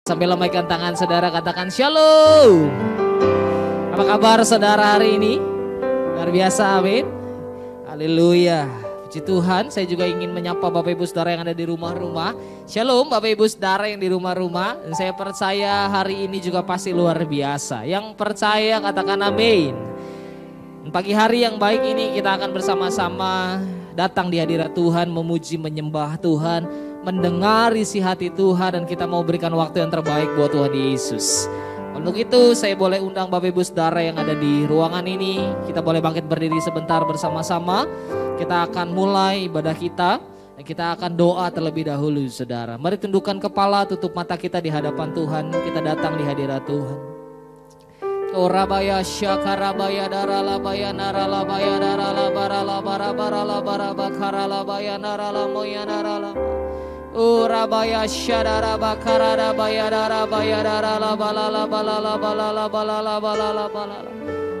Sambil lambaikan tangan saudara, katakan shalom. Apa kabar saudara hari ini? Luar biasa, amin. Haleluya. Puji Tuhan, saya juga ingin menyapa Bapak Ibu Saudara yang ada di rumah-rumah. Shalom Bapak Ibu Saudara yang di rumah-rumah. Dan saya percaya hari ini juga pasti luar biasa. Yang percaya katakan amin. Dan pagi hari yang baik ini kita akan bersama-sama datang di hadirat Tuhan, memuji, menyembah Tuhan, mendengar isi hati Tuhan, dan kita mau berikan waktu yang terbaik buat Tuhan Yesus. Untuk itu saya boleh undang Bapak Ibu Saudara yang ada di ruangan ini. Kita boleh bangkit berdiri sebentar bersama-sama. Kita akan mulai ibadah kita. Dan kita akan doa terlebih dahulu saudara. Mari tundukkan kepala, tutup mata kita di hadapan Tuhan. Kita datang di hadirat Tuhan. Orabaya syakarabaya daralabaya naralabaya daralabara bara bakaralabaya naralamoya naralama. Urabaya syadara bakarada bayadara bayadara balala balala balala balala balala balala.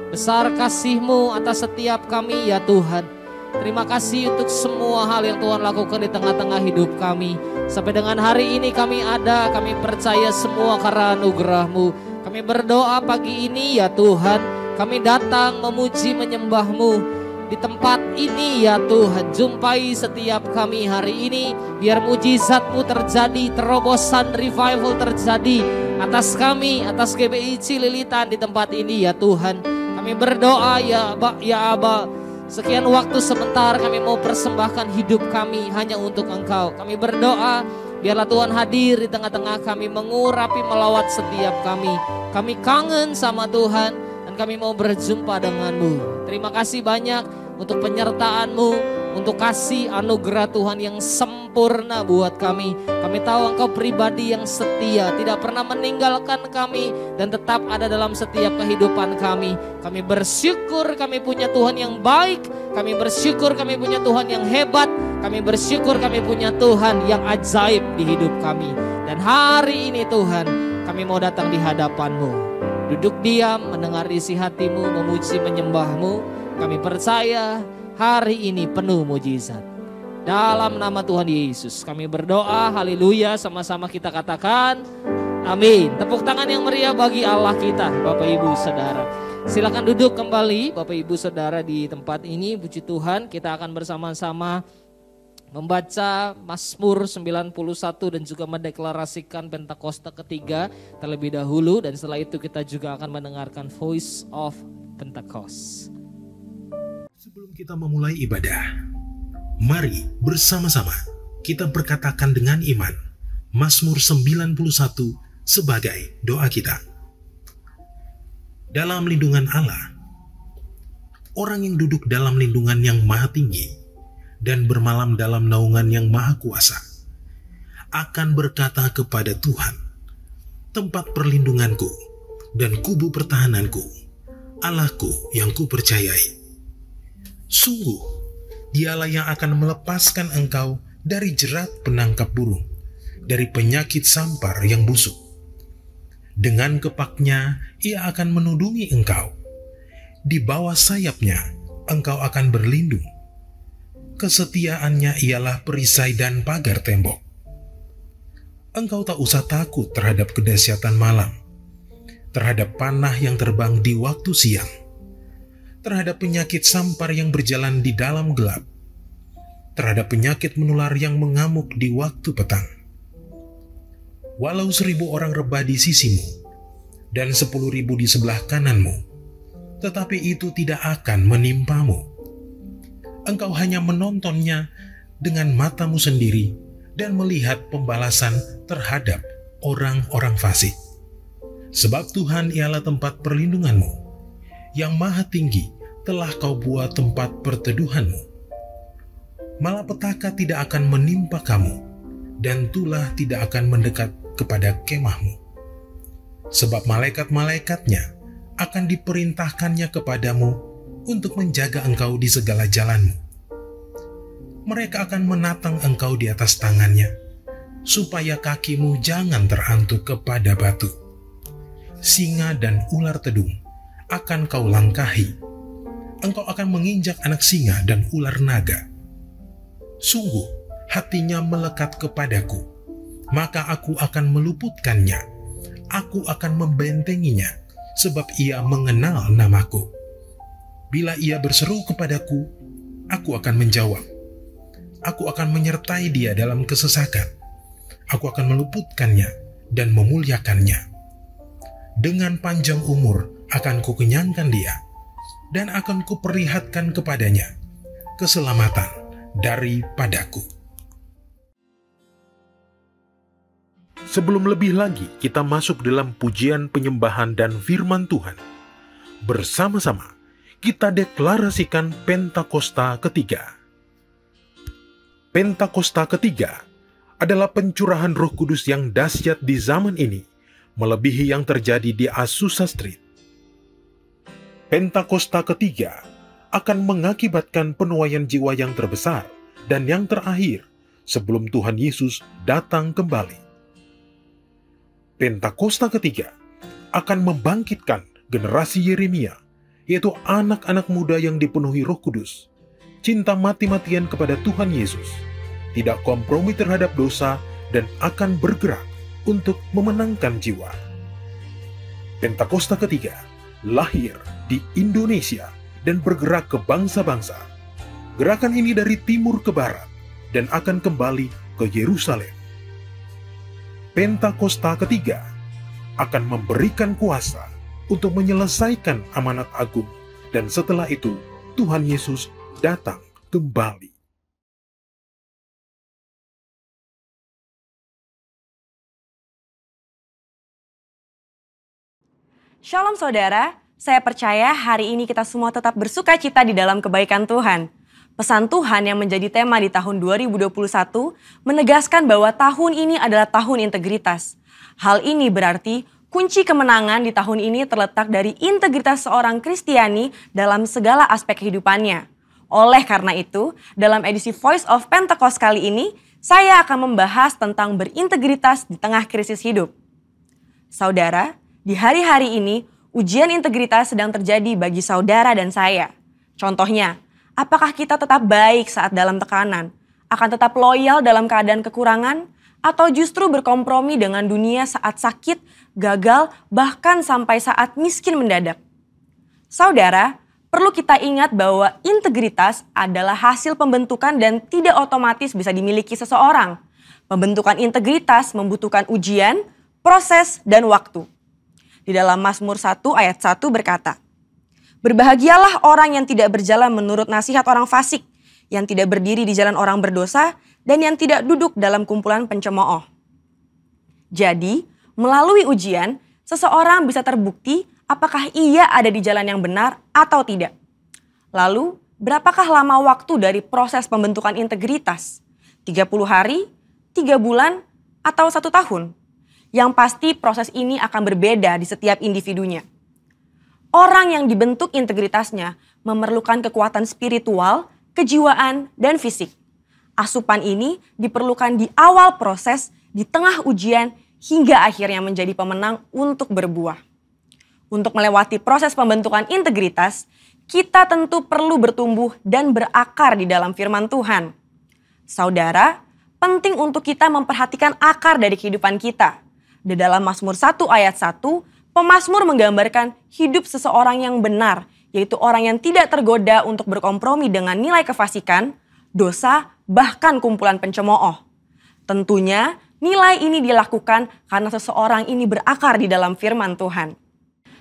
Besar kasih-Mu atas setiap kami ya Tuhan. Terima kasih untuk semua hal yang Tuhan lakukan di tengah-tengah hidup kami. Sampai dengan hari ini kami ada, kami percaya semua karena anugerah-Mu. Kami berdoa pagi ini ya Tuhan, kami datang memuji menyembah-Mu. Di tempat ini ya Tuhan, jumpai setiap kami hari ini. Biar mujizat-Mu terjadi, terobosan revival terjadi atas kami, atas GBI Cililitan di tempat ini ya Tuhan. Kami berdoa ya Aba, sekian waktu sebentar kami mau persembahkan hidup kami hanya untuk Engkau. Kami berdoa biarlah Tuhan hadir di tengah-tengah kami, mengurapi, melawat setiap kami. Kami kangen sama Tuhan dan kami mau berjumpa dengan-Mu. Terima kasih banyak untuk penyertaan-Mu, untuk kasih anugerah Tuhan yang sempurna buat kami. Kami tahu Engkau pribadi yang setia, tidak pernah meninggalkan kami dan tetap ada dalam setiap kehidupan kami. Kami bersyukur kami punya Tuhan yang baik, kami bersyukur kami punya Tuhan yang hebat, kami bersyukur kami punya Tuhan yang ajaib di hidup kami. Dan hari ini Tuhan, kami mau datang di hadapan-Mu. Duduk diam, mendengar isi hati-Mu, memuji menyembah-Mu. Kami percaya hari ini penuh mujizat. Dalam nama Tuhan Yesus kami berdoa, haleluya. Sama-sama kita katakan amin. Tepuk tangan yang meriah bagi Allah kita, Bapak Ibu Saudara. Silakan duduk kembali Bapak Ibu Saudara di tempat ini. Puji Tuhan, kita akan bersama-sama membaca Mazmur 91 dan juga mendeklarasikan Pentakosta ketiga terlebih dahulu. Dan setelah itu kita juga akan mendengarkan Voice of Pentecost. Sebelum kita memulai ibadah, mari bersama-sama kita berkatakan dengan iman Mazmur 91 sebagai doa kita. Dalam lindungan Allah, orang yang duduk dalam lindungan yang maha tinggi dan bermalam dalam naungan yang maha kuasa akan berkata kepada Tuhan, tempat perlindunganku dan kubu pertahananku, Allahku yang kupercayai. Sungguh, dialah yang akan melepaskan engkau dari jerat penangkap burung, dari penyakit sampar yang busuk. Dengan kepaknya, ia akan menudungi engkau. Di bawah sayapnya, engkau akan berlindung. Kesetiaannya ialah perisai dan pagar tembok. Engkau tak usah takut terhadap kedahsyatan malam, terhadap panah yang terbang di waktu siang, terhadap penyakit sampar yang berjalan di dalam gelap, terhadap penyakit menular yang mengamuk di waktu petang. Walau 1000 orang rebah di sisimu dan 10.000 di sebelah kananmu, tetapi itu tidak akan menimpamu. Engkau hanya menontonnya dengan matamu sendiri dan melihat pembalasan terhadap orang-orang fasik. Sebab Tuhan ialah tempat perlindunganmu, yang maha tinggi telah kau buat tempat perteduhanmu. Malapetaka tidak akan menimpa kamu, dan tulah tidak akan mendekat kepada kemahmu. Sebab malaikat-malaikatnya akan diperintahkannya kepadamu untuk menjaga engkau di segala jalanmu. Mereka akan menatang engkau di atas tangannya, supaya kakimu jangan terantuk kepada batu. Singa dan ular tedung akan kau langkahi. Engkau akan menginjak anak singa dan ular naga. Sungguh, hatinya melekat kepadaku, maka aku akan meluputkannya Aku akan membentenginya, sebab ia mengenal namaku. Bila ia berseru kepadaku, aku akan menjawab. Aku akan menyertai dia dalam kesesakan. Aku akan meluputkannya dan memuliakannya. Dengan panjang umur akan kukenyangkan dia, dan akan kuperlihatkan kepadanya keselamatan daripadaku. Sebelum lebih lagi kita masuk dalam pujian penyembahan dan firman Tuhan, bersama-sama kita deklarasikan Pentakosta ketiga. Pentakosta ketiga adalah pencurahan Roh Kudus yang dahsyat di zaman ini, melebihi yang terjadi di Azusa Street. Pentakosta ketiga akan mengakibatkan penuaian jiwa yang terbesar dan yang terakhir sebelum Tuhan Yesus datang kembali. Pentakosta ketiga akan membangkitkan generasi Yeremia, yaitu anak-anak muda yang dipenuhi Roh Kudus, cinta mati-matian kepada Tuhan Yesus, tidak kompromi terhadap dosa, dan akan bergerak untuk memenangkan jiwa. Pentakosta ketiga lahir di Indonesia dan bergerak ke bangsa-bangsa. Gerakan ini dari timur ke barat dan akan kembali ke Yerusalem. Pentakosta ketiga akan memberikan kuasa untuk menyelesaikan amanat agung, dan setelah itu Tuhan Yesus datang kembali. Shalom saudara, saya percaya hari ini kita semua tetap bersuka cita di dalam kebaikan Tuhan. Pesan Tuhan yang menjadi tema di tahun 2021 menegaskan bahwa tahun ini adalah tahun integritas. Hal ini berarti kunci kemenangan di tahun ini terletak dari integritas seorang Kristiani dalam segala aspek kehidupannya. Oleh karena itu, dalam edisi Voice of Pentecost kali ini, saya akan membahas tentang berintegritas di tengah krisis hidup. Saudara, di hari-hari ini, ujian integritas sedang terjadi bagi saudara dan saya. Contohnya, apakah kita tetap baik saat dalam tekanan, akan tetap loyal dalam keadaan kekurangan, atau justru berkompromi dengan dunia saat sakit, gagal, bahkan sampai saat miskin mendadak? Saudara, perlu kita ingat bahwa integritas adalah hasil pembentukan dan tidak otomatis bisa dimiliki seseorang. Pembentukan integritas membutuhkan ujian, proses, dan waktu. Di dalam Mazmur 1 ayat 1 berkata, "Berbahagialah orang yang tidak berjalan menurut nasihat orang fasik, yang tidak berdiri di jalan orang berdosa, dan yang tidak duduk dalam kumpulan pencemooh." Jadi, melalui ujian, seseorang bisa terbukti apakah ia ada di jalan yang benar atau tidak. Lalu, berapakah lama waktu dari proses pembentukan integritas? 30 hari, 3 bulan, atau 1 tahun? Yang pasti proses ini akan berbeda di setiap individunya. Orang yang dibentuk integritasnya memerlukan kekuatan spiritual, kejiwaan, dan fisik. Asupan ini diperlukan di awal proses, di tengah ujian, hingga akhirnya menjadi pemenang untuk berbuah. Untuk melewati proses pembentukan integritas, kita tentu perlu bertumbuh dan berakar di dalam firman Tuhan. Saudara, penting untuk kita memperhatikan akar dari kehidupan kita. Di dalam Mazmur 1 ayat 1, pemazmur menggambarkan hidup seseorang yang benar, yaitu orang yang tidak tergoda untuk berkompromi dengan nilai kefasikan, dosa, bahkan kumpulan pencemooh. Tentunya nilai ini dilakukan karena seseorang ini berakar di dalam firman Tuhan.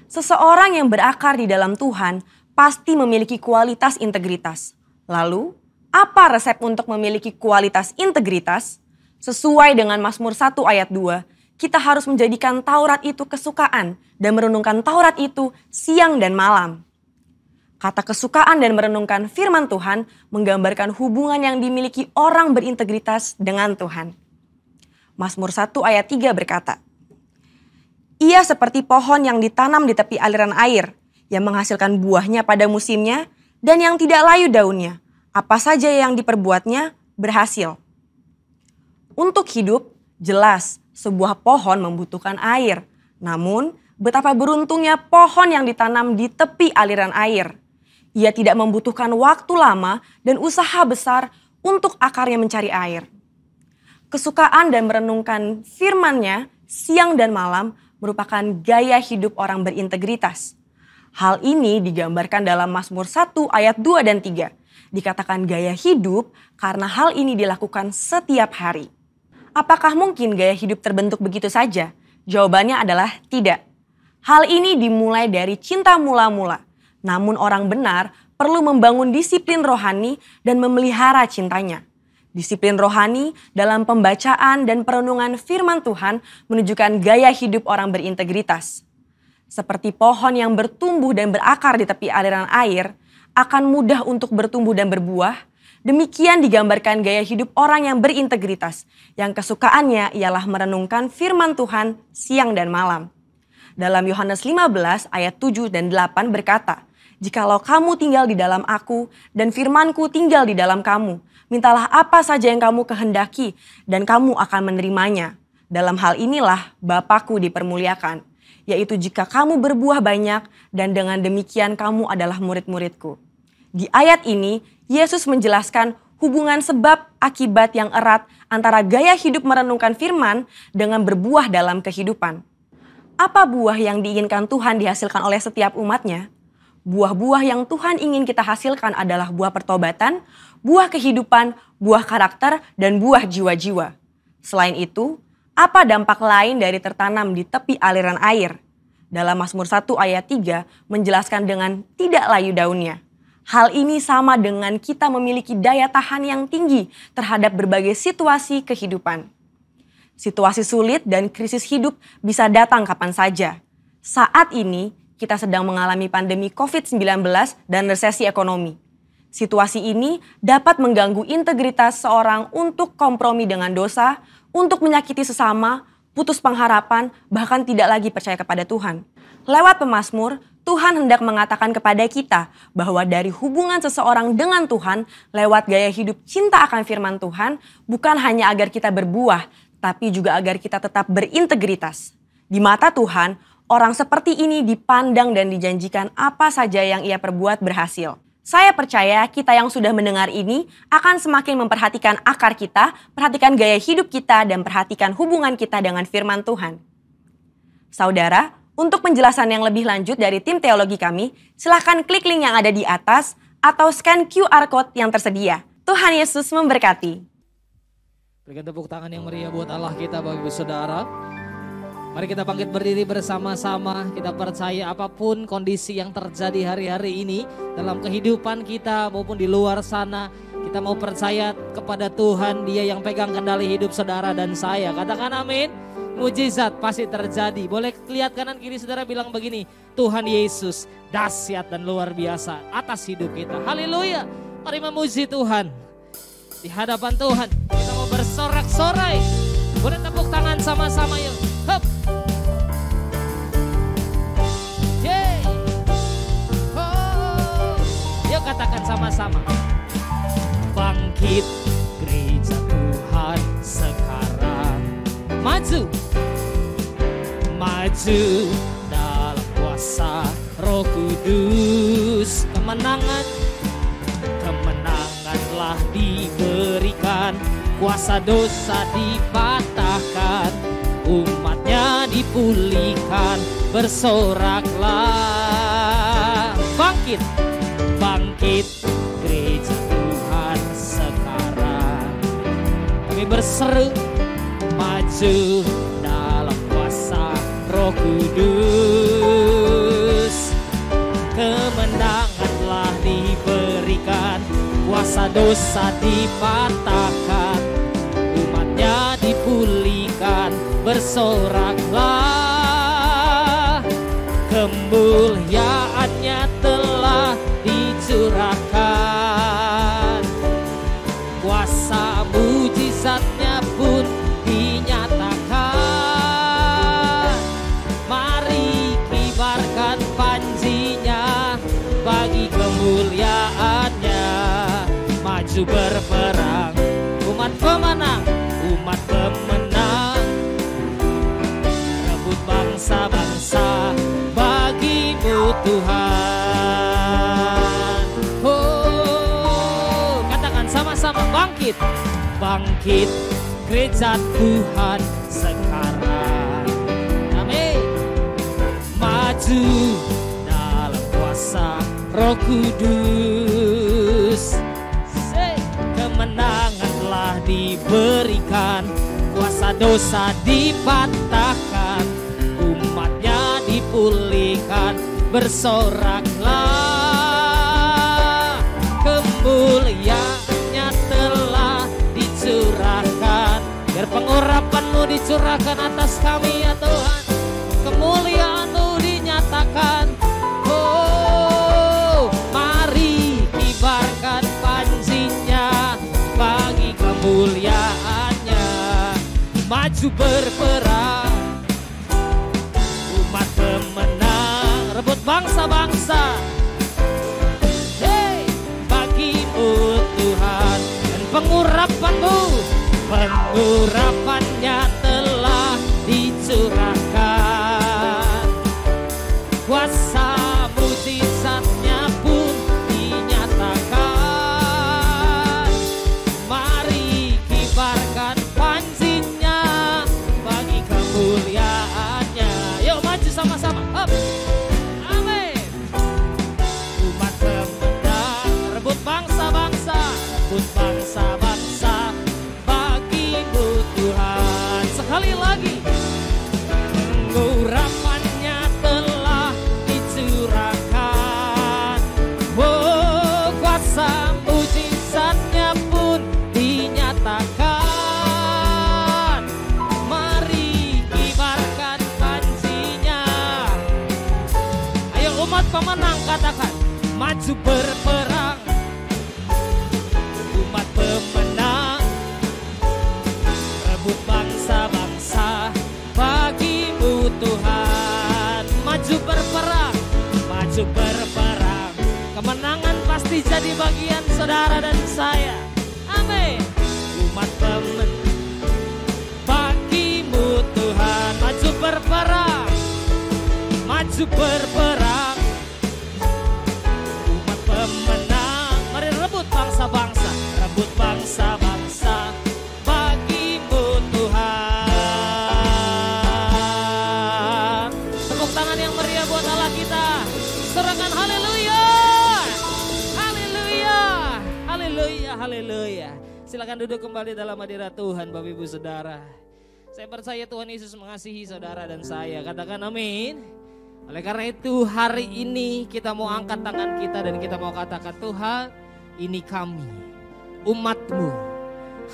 Seseorang yang berakar di dalam Tuhan pasti memiliki kualitas integritas. Lalu, apa resep untuk memiliki kualitas integritas? Sesuai dengan Mazmur 1 ayat 2, kita harus menjadikan Taurat itu kesukaan dan merenungkan Taurat itu siang dan malam. Kata kesukaan dan merenungkan firman Tuhan menggambarkan hubungan yang dimiliki orang berintegritas dengan Tuhan. Mazmur 1 ayat 3 berkata, "Ia seperti pohon yang ditanam di tepi aliran air, yang menghasilkan buahnya pada musimnya, dan yang tidak layu daunnya. Apa saja yang diperbuatnya berhasil." Untuk hidup, jelas sebuah pohon membutuhkan air. Namun, betapa beruntungnya pohon yang ditanam di tepi aliran air. Ia tidak membutuhkan waktu lama dan usaha besar untuk akarnya mencari air. Kesukaan dan merenungkan firman-Nya siang dan malam merupakan gaya hidup orang berintegritas. Hal ini digambarkan dalam Mazmur 1 ayat 2 dan 3. Dikatakan gaya hidup karena hal ini dilakukan setiap hari. Apakah mungkin gaya hidup terbentuk begitu saja? Jawabannya adalah tidak. Hal ini dimulai dari cinta mula-mula. Namun orang benar perlu membangun disiplin rohani dan memelihara cintanya. Disiplin rohani dalam pembacaan dan perenungan firman Tuhan menunjukkan gaya hidup orang berintegritas. Seperti pohon yang bertumbuh dan berakar di tepi aliran air, akan mudah untuk bertumbuh dan berbuah. Demikian digambarkan gaya hidup orang yang berintegritas, yang kesukaannya ialah merenungkan firman Tuhan siang dan malam. Dalam Yohanes 15 ayat 7 dan 8 berkata, "Jikalau kamu tinggal di dalam aku dan firmanku tinggal di dalam kamu, mintalah apa saja yang kamu kehendaki dan kamu akan menerimanya. Dalam hal inilah Bapa-Ku dipermuliakan, yaitu jika kamu berbuah banyak dan dengan demikian kamu adalah murid-murid-Ku." Di ayat ini, Yesus menjelaskan hubungan sebab akibat yang erat antara gaya hidup merenungkan firman dengan berbuah dalam kehidupan. Apa buah yang diinginkan Tuhan dihasilkan oleh setiap umatnya? Buah-buah yang Tuhan ingin kita hasilkan adalah buah pertobatan, buah kehidupan, buah karakter, dan buah jiwa-jiwa. Selain itu, apa dampak lain dari tertanam di tepi aliran air? Dalam Mazmur 1 ayat 3 menjelaskan dengan tidak layu daunnya. Hal ini sama dengan kita memiliki daya tahan yang tinggi terhadap berbagai situasi kehidupan. Situasi sulit dan krisis hidup bisa datang kapan saja. Saat ini kita sedang mengalami pandemi COVID-19 dan resesi ekonomi. Situasi ini dapat mengganggu integritas seorang untuk kompromi dengan dosa, untuk menyakiti sesama, putus pengharapan, bahkan tidak lagi percaya kepada Tuhan. Lewat pemazmur, Tuhan hendak mengatakan kepada kita bahwa dari hubungan seseorang dengan Tuhan lewat gaya hidup cinta akan firman Tuhan bukan hanya agar kita berbuah, tapi juga agar kita tetap berintegritas. Di mata Tuhan, orang seperti ini dipandang dan dijanjikan apa saja yang ia perbuat berhasil. Saya percaya kita yang sudah mendengar ini akan semakin memperhatikan akar kita, perhatikan gaya hidup kita, dan perhatikan hubungan kita dengan firman Tuhan. Saudara, untuk penjelasan yang lebih lanjut dari tim teologi kami, silakan klik link yang ada di atas atau scan QR Code yang tersedia. Tuhan Yesus memberkati. Berikan tepuk tangan yang meriah buat Allah kita, Bapak Ibu Saudara. Mari kita bangkit berdiri bersama-sama. Kita percaya apapun kondisi yang terjadi hari-hari ini dalam kehidupan kita maupun di luar sana, kita mau percaya kepada Tuhan, Dia yang pegang kendali hidup saudara dan saya. Katakan amin. Mujizat pasti terjadi. Boleh lihat kanan kiri saudara, bilang begini, Tuhan Yesus dahsyat dan luar biasa atas hidup kita. Haleluya. Mari memuji Tuhan. Di hadapan Tuhan kita mau bersorak-sorai. Boleh tepuk tangan sama-sama yuk. Hup. Yeay. Oh. Yuk katakan sama-sama. Bangkit gereja Tuhan sekarang. Maju. Maju dalam kuasa Roh Kudus. Kemenanganlah diberikan, kuasa dosa dipatahkan, umatnya dipulihkan, bersoraklah. Bangkit, bangkit gereja Tuhan sekarang. Kami berseru, maju dalam kuasa Roh Kudus. Kemenanganlah diberikan, kuasa dosa dipatahkan, umatnya dipulihkan, bersoraklah. Kemuliaannya telah dicurahkan, kuasa mujizatnya pun dinyatakan. Mari kibarkan panjinya bagi kemuliaannya. Maju berperang, umat pemenang, umat pemenang. Rebut bangsa-bangsa bagimu Tuhan. Oh, katakan sama-sama, bangkit, bangkit gereja Tuhan sekarang. Amin. Roh Kudus. Kemenangan telah diberikan, kuasa dosa dipatahkan, umatnya dipulihkan. Bersoraklah, kemuliaannya telah dicurahkan. Biar pengurapan-Mu dicurahkan atas kami ya Tuhan, kemuliaan-Mu dinyatakan. Oh, mari kibarkan panjinya bagi kemuliaannya. Maju berperang, umat pemenang, rebut bangsa-bangsa. Hey, bagi-Mu Tuhan, dan pengurapan-Mu, pengurapannya telah dicurahkan. Kuasa mujizatnya pun dinyatakan. Mari kibarkan panjinya bagi kemuliaannya. Yuk maju sama-sama. Up. Amin. Umat pemenang, rebut bangsa-bangsa, rebut bangsa-bangsa. Bagi-Mu Tuhan. Sekali lagi. Pengurapannya telah dicurahkan. Oh, kuasa mujizatnya pun dinyatakan. Mari kibarkan panjinya. Ayo umat pemenang katakan, maju berperang. Umat pemenang, rebut bangsa-bangsa. Bagi-Mu Tuhan, maju berperang, maju berperang. Kemenangan pasti jadi bagian saudara dan saya. Amin. Umat pemenang, bagi-Mu Tuhan, maju berperang, maju berperang. Umat pemenang, mari rebut bangsa-bangsa, rebut bangsa-bangsa. Bagi-Mu Tuhan. Tepuk tangan yang meriah buat Allah kita. Sorakan haleluya. Haleluya. Haleluya. Haleluya. Silakan duduk kembali dalam hadirat Tuhan Bapak Ibu Saudara. Saya percaya Tuhan Yesus mengasihi saudara dan saya. Katakan amin. Oleh karena itu hari ini kita mau angkat tangan kita dan kita mau katakan, Tuhan, ini kami, umat-Mu,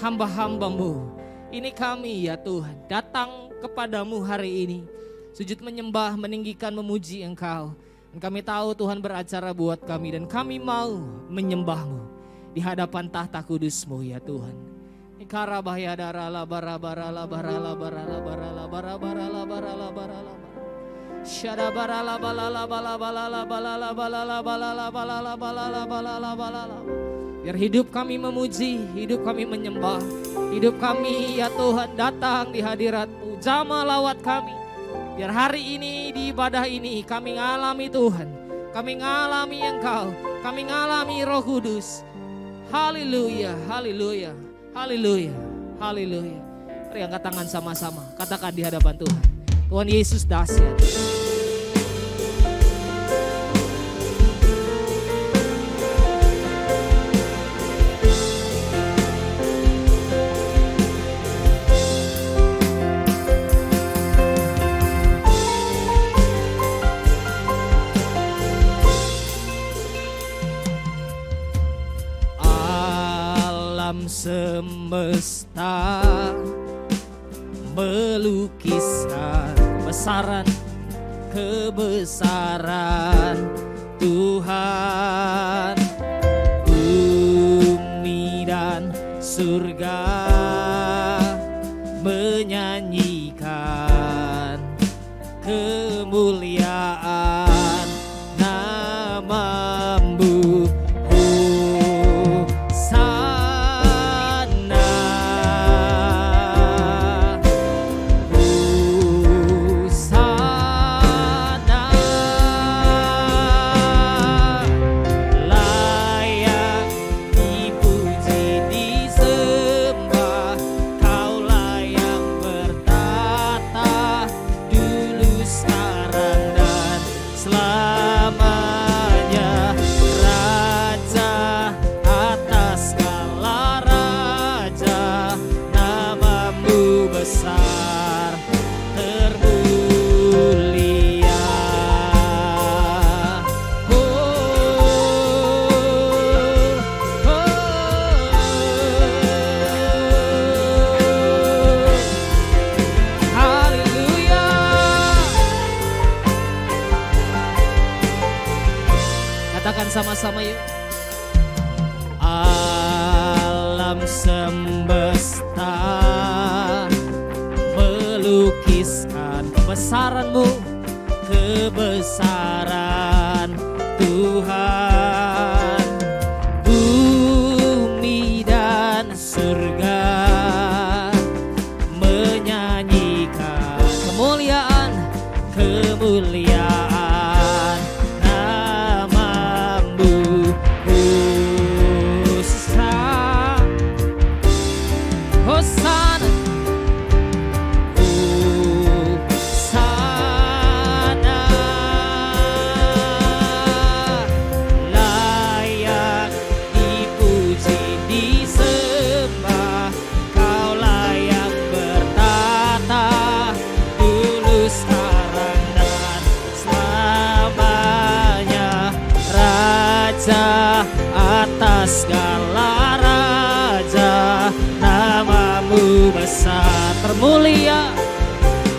hamba-hamba-Mu. Ini kami ya Tuhan, datang kepadamu hari ini. Sujud menyembah, meninggikan, memuji Engkau. Dan kami tahu Tuhan beracara buat kami dan kami mau menyembah-Mu di hadapan tahta kudus-Mu ya Tuhan. Ikarabahya darala barabara barala barala barala barala barala barala. Syada barala balala balala balala balala balala balala balala balala balala balala. Biar hidup kami memuji, hidup kami menyembah, hidup kami ya Tuhan datang di hadirat-Mu, jamah lawat kami. Biar hari ini di ibadah ini kami ngalami Tuhan, kami ngalami Engkau, kami ngalami Roh Kudus. Haleluya, haleluya, haleluya, haleluya. Mari angkat tangan sama-sama, katakan di hadapan Tuhan, Tuhan Yesus dahsyat. Alam semesta melukiskan kebesaran Tuhan. Bumi dan surga menyanyikan kemuliaan nama-Mu. besar termulia. Haleluya. Katakan sama-sama yuk. Alam semesta melukiskan kebesaran-Mu, kebesaran Tuhan. Bumi dan surga menyanyikan kemuliaan, kemuliaan nama-Mu. Hosana, Hosana, layak dipuji, disembah, Kau layak bertata, dulu, sekarang, dan selamanya. Raja atas segala raja, nama-Mu besar termulia.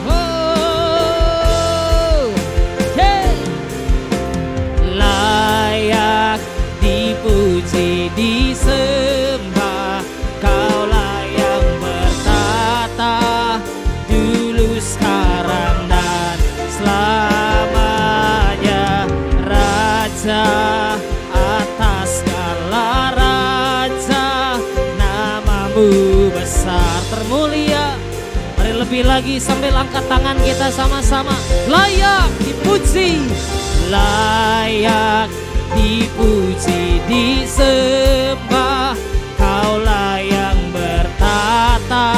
Oh, hey. Layak dipuji, disembah, Kau layak bertata, dulu, sekarang, dan selamanya. Raja atas segala raja, nama-Mu besar termulia. Mari lebih lagi sambil angkat tangan kita sama-sama. Layak dipuji, layak dipuji, disembah, Kau layak bertata,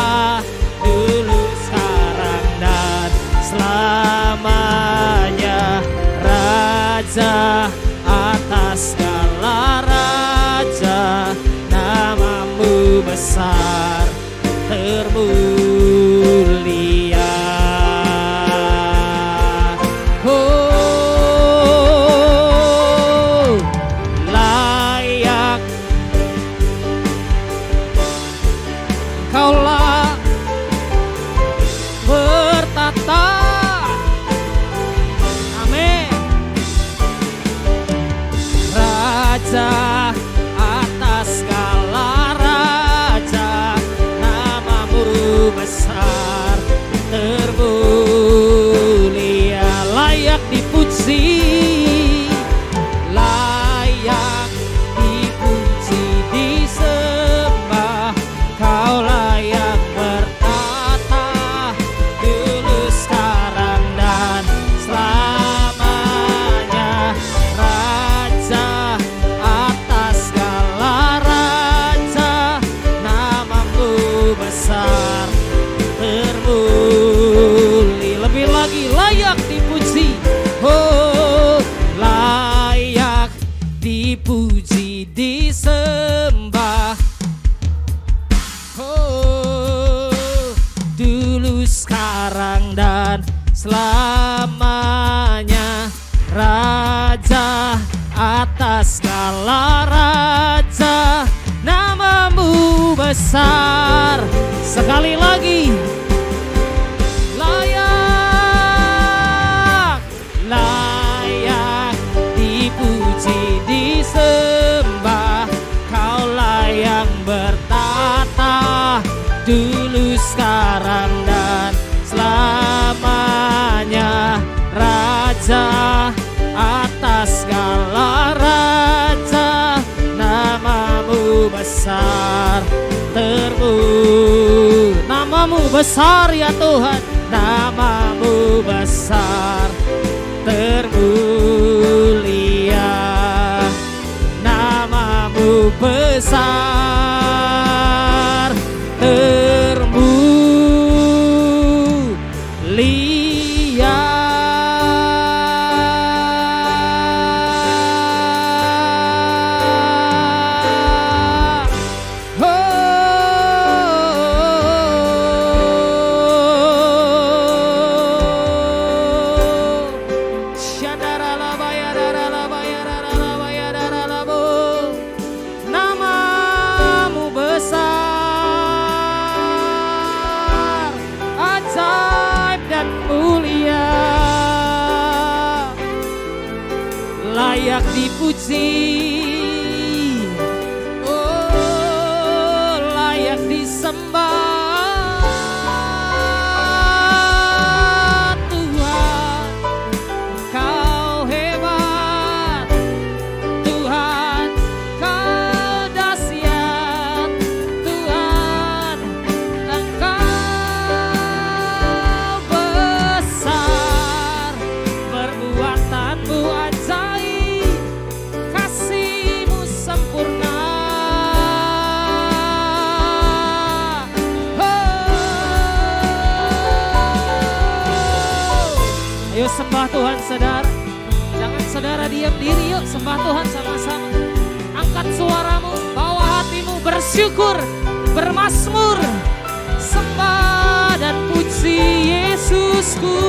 dulu, sekarang, dan selamanya. Raja atas segala raja, nama-Mu besar termulia. Oh, layak Kaulah bertata. Amin. Raja atas segala raja, nama-Mu besar termulia. Layak dipuji, layak dipuji, disembah, Kau layak bertata, dulu, sekarang, dan selamanya. Raja atas segala raja, nama-Mu besar termulia. Lebih lagi layak dipuji, oh, layak dipuji, disembah, oh, dulu, sekarang, dan selamanya. Raja atas segala raja, nama-Mu besar. Sekali lagi, layak, layak dipuji, disembah, Kau layak bertata, dulu, sekarang, dan selamanya. Raja atas segala raja, nama-Mu besar termulia. Nama-Mu besar ya Tuhan, nama-Mu besar termulia. Nama-Mu besar termulia. Oh, layak dipuji, oh layak disembah. Tuhan, Kau hebat, Tuhan Kau dahsyat, Tuhan Engkau besar, perbuatanmu ajaib, kasih-Mu sempurna. Ayo sembah Tuhan saudara. Jangan saudara diam diri, yuk sembah Tuhan sama-sama. Angkat suaramu, bawa hatimu bersyukur, bermazmur. Sembah dan puji Yesusku.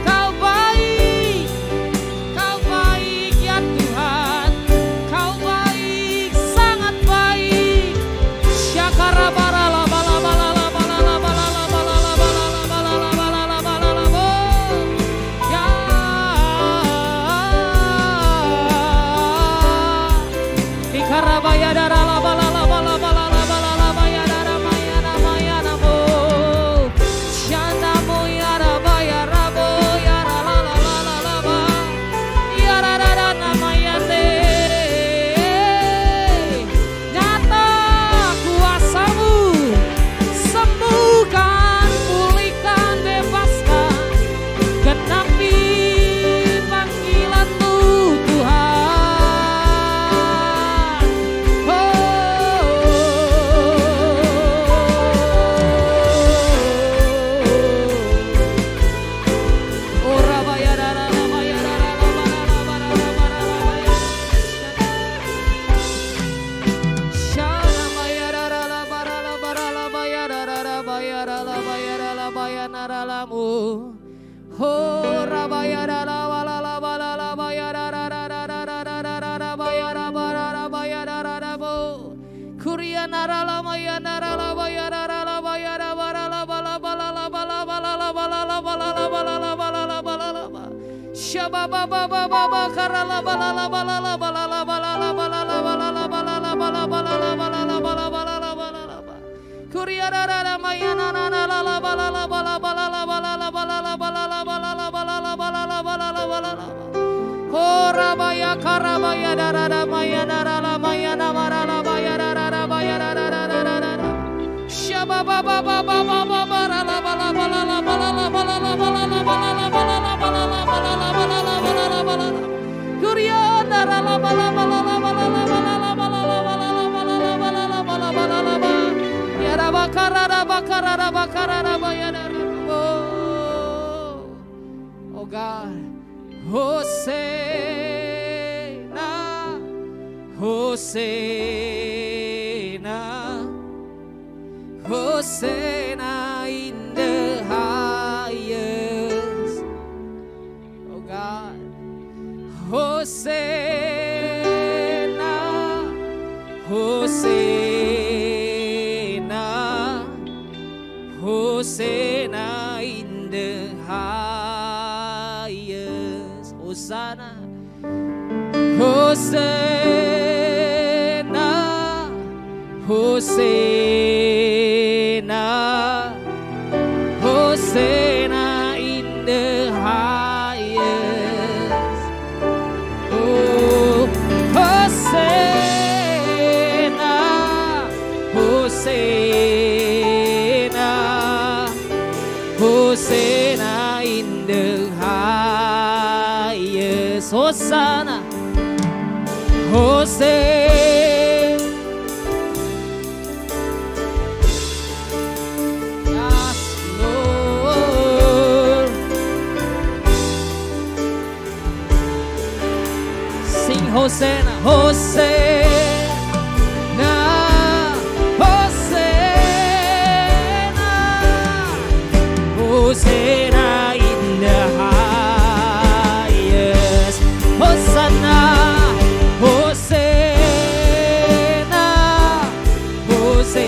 Kau baik ya Tuhan. Kau baik, sangat baik. Syakarabara Oh God, Hosena, Hosena, Hosena in the highest. Oh God, Hosena, Hosena, Hosena in the highest. Hosanna, Hosena, Hosena, Hosena in the highest. Oh, Hosena, Hosena, Hosena in the highest. Hosanna, Hosena. Yes, Lord. Sing Hosanna, Hosanna, Hosanna, Hosanna in the highest. Hosanna, Hosanna, Hosanna,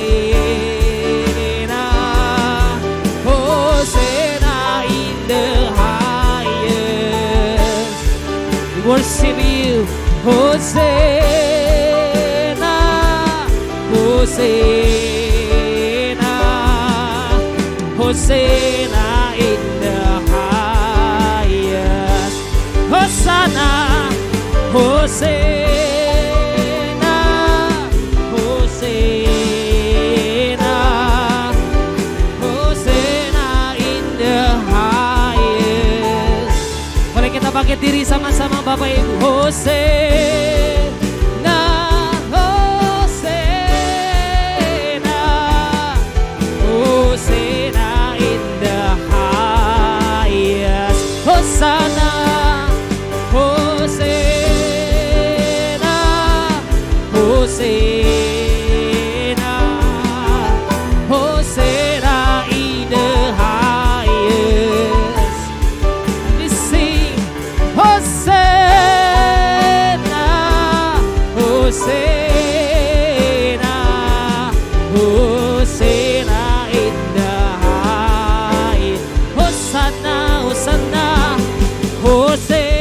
Hosanna in the highest. Hosena, Hosena, Hosena in the highest. Hosana, Hosena, Hosena, Hosena in the highest. Mari kita bangkit diri sama-sama Bapak Ibu. Hosena, Hosena, Hosena in the highest. Hosana, Hosena, Hosena, Hosena in the highest. We sing Hosena, Hosena, Hosena in the highest. Hosana, Hosana, Hosena.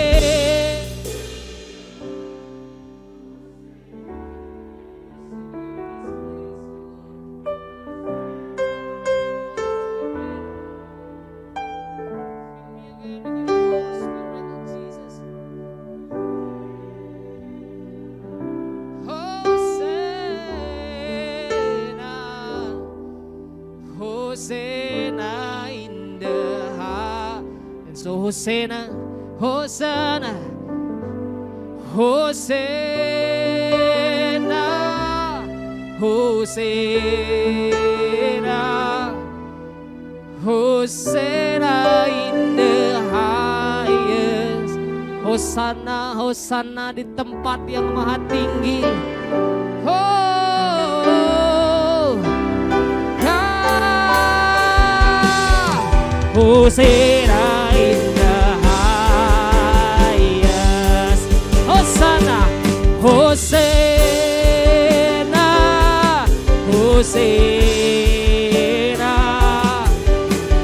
Hosena in the high. And so Hosena, Hosanna, Hosena, Hosena, Hosena in the highest. Hosana, Hosana di tempat yang maha tinggi. Hosena in the highest. Hosana, Hosena, Hosena,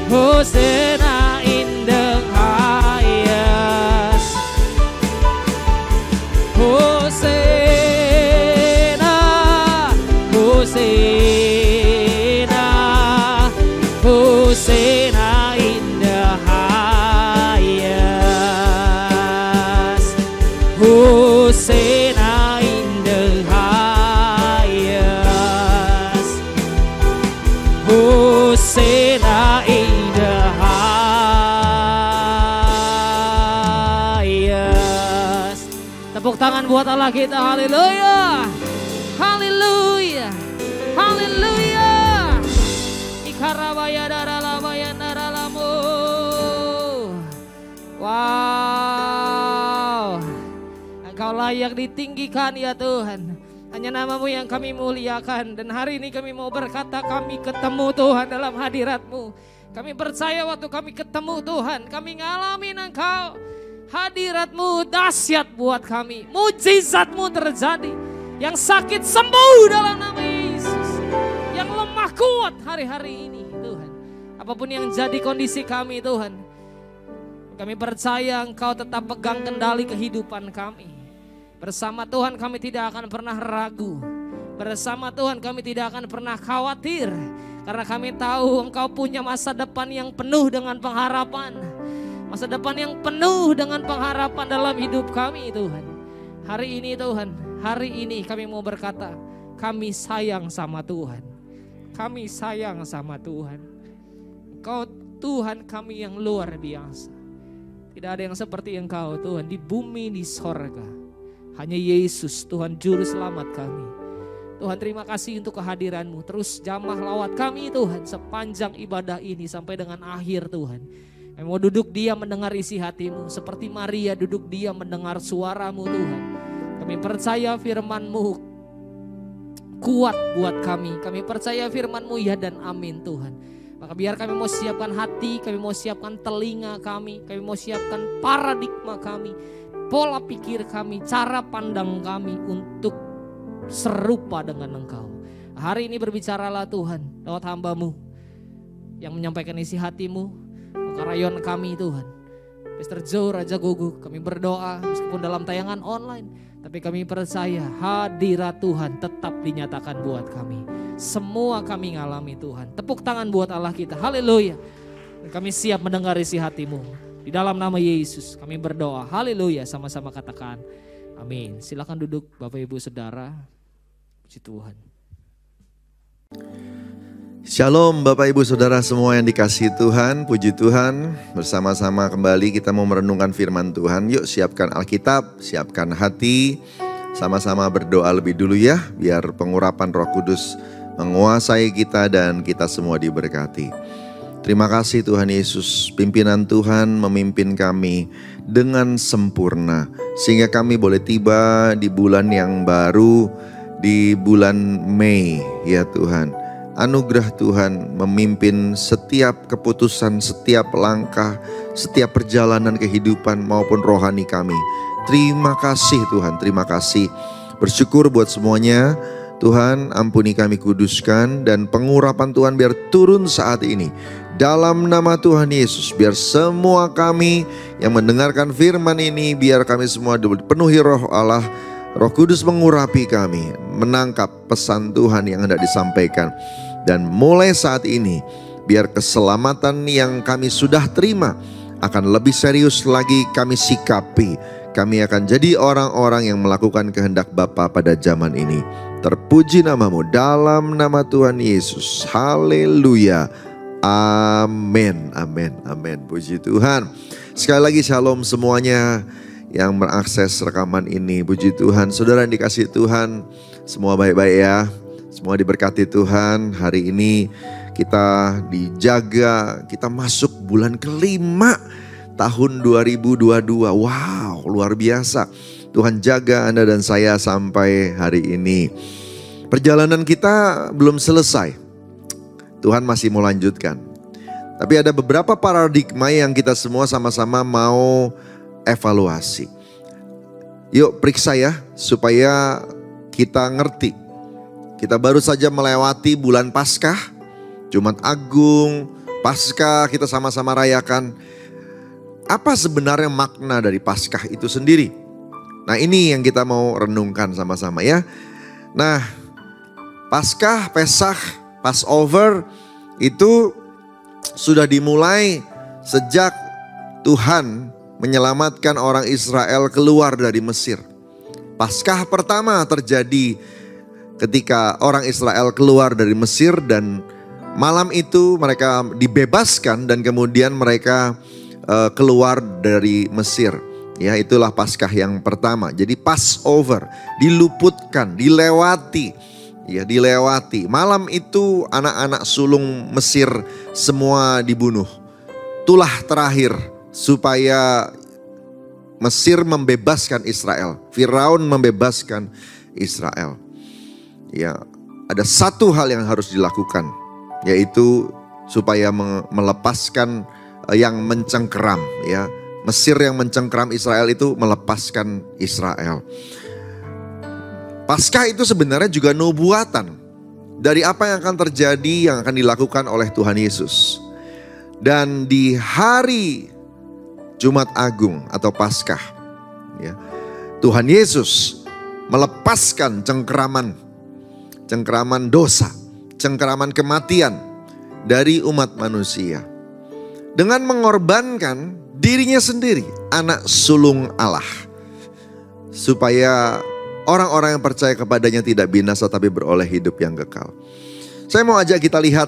Hosena in the highest. Hosena, Hosena, Hosena in the highest. Hosena in the highest. Hosena in the highest. Tepuk tangan buat Allah kita. Haleluya. Haleluya. Haleluya. Ikarabaya daralabaya daralamu. Wow. Engkau layak ditinggikan ya Tuhan. Hanya namamu yang kami muliakan. Dan hari ini kami mau berkata kami ketemu Tuhan dalam hadirat-Mu. Kami percaya waktu kami ketemu Tuhan. Kami ngalamin Engkau. Hadirat-Mu dahsyat buat kami. Mujizat-Mu terjadi. Yang sakit sembuh dalam nama Yesus. Yang lemah kuat hari-hari ini Tuhan. Apapun yang jadi kondisi kami Tuhan. Kami percaya Engkau tetap pegang kendali kehidupan kami. Bersama Tuhan kami tidak akan pernah ragu. Bersama Tuhan kami tidak akan pernah khawatir. Karena kami tahu Engkau punya masa depan yang penuh dengan pengharapan. Masa depan yang penuh dengan pengharapan dalam hidup kami Tuhan. Hari ini Tuhan, hari ini kami mau berkata, kami sayang sama Tuhan. Kami sayang sama Tuhan. Engkau Tuhan kami yang luar biasa. Tidak ada yang seperti Engkau Tuhan di bumi, di sorga. Hanya Yesus Tuhan Juru Selamat kami. Tuhan terima kasih untuk kehadiran-Mu. Terus jamah lawat kami Tuhan sepanjang ibadah ini sampai dengan akhir Tuhan. Kami mau duduk diam mendengar isi hati-Mu. Seperti Maria duduk diam mendengar suara-Mu Tuhan. Kami percaya firman-Mu kuat buat kami. Kami percaya firman-Mu ya dan amin Tuhan. Maka biar kami mau siapkan hati, kami mau siapkan telinga kami mau siapkan paradigma kami, pola pikir kami, cara pandang kami untuk serupa dengan Engkau. Hari ini berbicaralah Tuhan lewat hamba-Mu yang menyampaikan isi hati-Mu. Maka rayon kami Tuhan, Pastor Joe, Raja Gogu, kami berdoa meskipun dalam tayangan online, tapi kami percaya hadirat Tuhan tetap dinyatakan buat kami. Semua kami ngalami Tuhan. Tepuk tangan buat Allah kita, haleluya. Dan kami siap mendengar isi hatimu. Di dalam nama Yesus kami berdoa, haleluya. Sama-sama katakan amin. Silakan duduk Bapak Ibu Saudara. Puji Tuhan. Shalom Bapak Ibu Saudara semua yang dikasihi Tuhan, puji Tuhan. Bersama-sama kembali kita mau merenungkan firman Tuhan. Yuk siapkan Alkitab, siapkan hati. Sama-sama berdoa lebih dulu ya, biar pengurapan Roh Kudus menguasai kita dan kita semua diberkati. Terima kasih Tuhan Yesus, pimpinan Tuhan memimpin kami dengan sempurna. Sehingga kami boleh tiba di bulan yang baru, di bulan Mei ya Tuhan. Anugerah Tuhan memimpin setiap keputusan, setiap langkah, setiap perjalanan kehidupan maupun rohani kami. Terima kasih Tuhan, terima kasih. Bersyukur buat semuanya. Tuhan ampuni kami, kuduskan, dan pengurapan Tuhan biar turun saat ini. Dalam nama Tuhan Yesus, biar semua kami yang mendengarkan firman ini, biar kami semua dipenuhi roh Allah. Roh Kudus mengurapi kami, menangkap pesan Tuhan yang hendak disampaikan. Dan mulai saat ini, biar keselamatan yang kami sudah terima akan lebih serius lagi kami sikapi. Kami akan jadi orang-orang yang melakukan kehendak Bapa pada zaman ini. Terpuji namamu dalam nama Tuhan Yesus. Haleluya. Amin, amin, amin. Puji Tuhan. Sekali lagi shalom semuanya yang mengakses rekaman ini. Puji Tuhan. Saudara yang dikasihi Tuhan, semua baik-baik ya. Semua diberkati Tuhan. Hari ini kita dijaga, kita masuk bulan kelima tahun 2022. Wow, luar biasa. Tuhan jaga Anda dan saya sampai hari ini. Perjalanan kita belum selesai. Tuhan masih mau lanjutkan. Tapi ada beberapa paradigma yang kita semua sama-sama mau evaluasi. Yuk periksa ya, supaya kita ngerti. Kita baru saja melewati bulan Paskah, Jumat Agung, Paskah kita sama-sama rayakan. Apa sebenarnya makna dari Paskah itu sendiri? Nah ini yang kita mau renungkan sama-sama ya. Nah Paskah, Pesach, Passover itu sudah dimulai sejak Tuhan menyelamatkan orang Israel keluar dari Mesir. Paskah pertama terjadi ketika orang Israel keluar dari Mesir dan malam itu mereka dibebaskan dan kemudian mereka keluar dari Mesir. Ya, itulah Paskah yang pertama. Jadi Passover, diluputkan, dilewati. Ya, dilewati. Malam itu anak-anak sulung Mesir semua dibunuh. Itulah terakhir supaya Mesir membebaskan Israel. Firaun membebaskan Israel. Ya, ada satu hal yang harus dilakukan, yaitu supaya melepaskan yang mencengkeram, ya. Mesir yang mencengkeram Israel itu melepaskan Israel. Paskah itu sebenarnya juga nubuatan dari apa yang akan terjadi, yang akan dilakukan oleh Tuhan Yesus. Dan di hari Jumat Agung atau Paskah, ya, Tuhan Yesus melepaskan cengkeraman dosa, cengkeraman kematian dari umat manusia. Dengan mengorbankan dirinya sendiri, anak sulung Allah. Supaya orang-orang yang percaya kepadanya tidak binasa tapi beroleh hidup yang kekal. Saya mau ajak kita lihat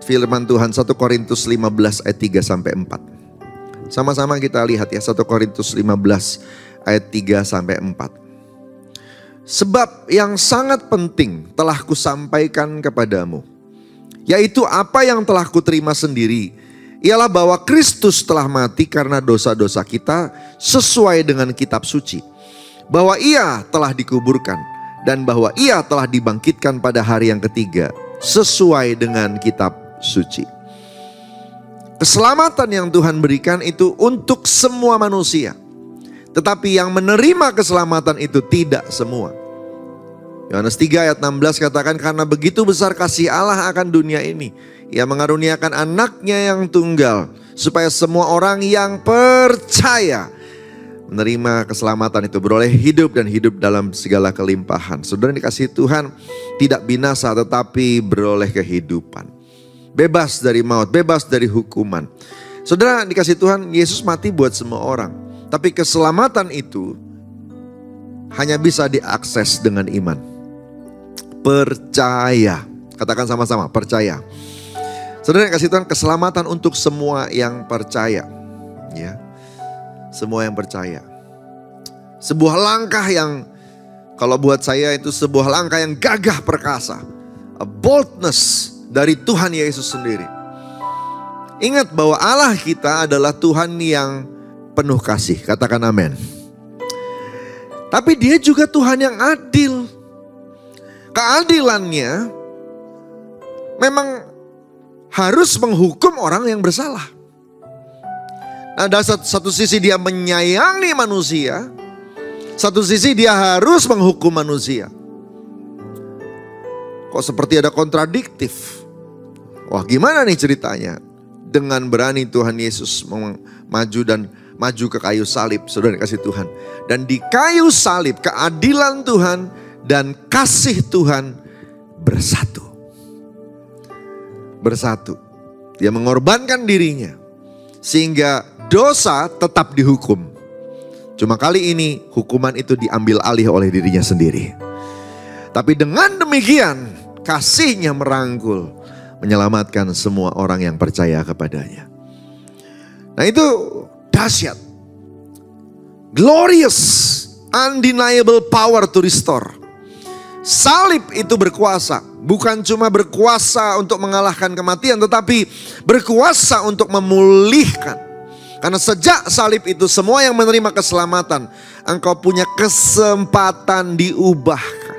firman Tuhan 1 Korintus 15 ayat 3-4. Sama-sama kita lihat ya, 1 Korintus 15 ayat 3-4. Sebab yang sangat penting telah kusampaikan kepadamu, yaitu apa yang telah kuterima sendiri, ialah bahwa Kristus telah mati karena dosa-dosa kita sesuai dengan kitab suci, bahwa ia telah dikuburkan, dan bahwa ia telah dibangkitkan pada hari yang ketiga sesuai dengan kitab suci. Keselamatan yang Tuhan berikan itu untuk semua manusia, tetapi yang menerima keselamatan itu tidak semua. Yohanes 3 ayat 16 katakan, karena begitu besar kasih Allah akan dunia ini, Ia mengaruniakan anaknya yang tunggal, supaya semua orang yang percaya menerima keselamatan itu, beroleh hidup dan hidup dalam segala kelimpahan. Saudara dikasihi Tuhan, tidak binasa tetapi beroleh kehidupan. Bebas dari maut, bebas dari hukuman. Saudara dikasihi Tuhan, Yesus mati buat semua orang. Tapi keselamatan itu hanya bisa diakses dengan iman. Percaya. Katakan sama-sama, percaya. Saudara yang kasih Tuhan, keselamatan untuk semua yang percaya. Ya, semua yang percaya. Sebuah langkah yang, kalau buat saya itu sebuah langkah yang gagah perkasa. A boldness dari Tuhan Yesus sendiri. Ingat bahwa Allah kita adalah Tuhan yang penuh kasih. Katakan amin. Tapi dia juga Tuhan yang adil. Keadilannya memang harus menghukum orang yang bersalah. Nah, dari satu sisi dia menyayangi manusia, satu sisi dia harus menghukum manusia. Kok seperti ada kontradiktif? Wah, gimana nih ceritanya? Dengan berani Tuhan Yesus maju ke kayu salib, saudara kasih Tuhan. Dan di kayu salib keadilan Tuhan dan kasih Tuhan bersatu. Bersatu. Dia mengorbankan dirinya sehingga dosa tetap dihukum. Cuma kali ini hukuman itu diambil alih oleh dirinya sendiri. Tapi dengan demikian kasihnya merangkul, menyelamatkan semua orang yang percaya kepadanya. Nah itu dahsyat. Glorious, undeniable power to restore. Salib itu berkuasa, bukan cuma berkuasa untuk mengalahkan kematian, tetapi berkuasa untuk memulihkan. Karena sejak salib itu semua yang menerima keselamatan, engkau punya kesempatan diubahkan.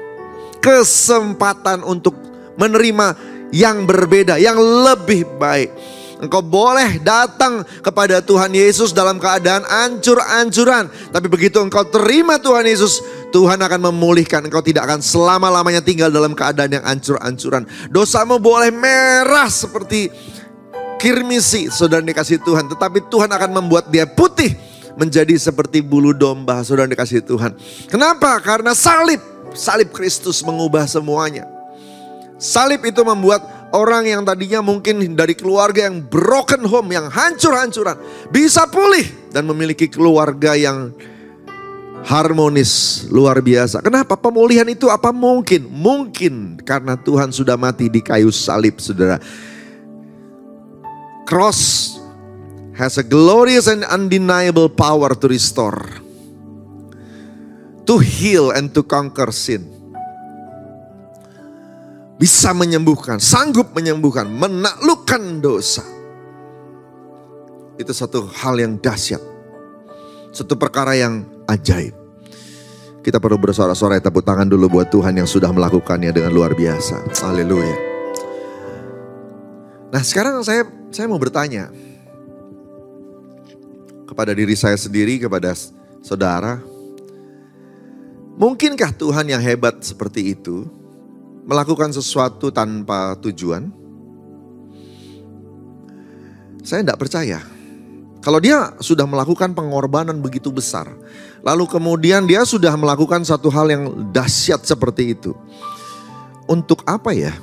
Kesempatan untuk menerima yang berbeda, yang lebih baik. Engkau boleh datang kepada Tuhan Yesus dalam keadaan ancur-ancuran. Tapi begitu engkau terima Tuhan Yesus, Tuhan akan memulihkan. Engkau tidak akan selama-lamanya tinggal dalam keadaan yang ancur-ancuran. Dosamu boleh merah seperti kirmisi, saudara dikasih Tuhan. Tetapi Tuhan akan membuat dia putih menjadi seperti bulu domba, saudara dikasih Tuhan. Kenapa? Karena salib Kristus mengubah semuanya. Salib itu membuat orang yang tadinya mungkin dari keluarga yang broken home, yang hancur-hancuran, bisa pulih dan memiliki keluarga yang harmonis, luar biasa. Kenapa? Pemulihan itu apa mungkin? Mungkin karena Tuhan sudah mati di kayu salib, saudara. Cross has a glorious and undeniable power to restore, to heal and to conquer sin. Bisa menyembuhkan, sanggup menyembuhkan, menaklukkan dosa. Itu satu hal yang dahsyat. Satu perkara yang ajaib. Kita perlu bersorak-sorai, tepuk tangan dulu buat Tuhan yang sudah melakukannya dengan luar biasa. Haleluya. Nah sekarang saya mau bertanya kepada diri saya sendiri, kepada saudara. Mungkinkah Tuhan yang hebat seperti itu melakukan sesuatu tanpa tujuan? Saya tidak percaya. Kalau dia sudah melakukan pengorbanan begitu besar, lalu kemudian dia sudah melakukan satu hal yang dahsyat seperti itu, untuk apa ya?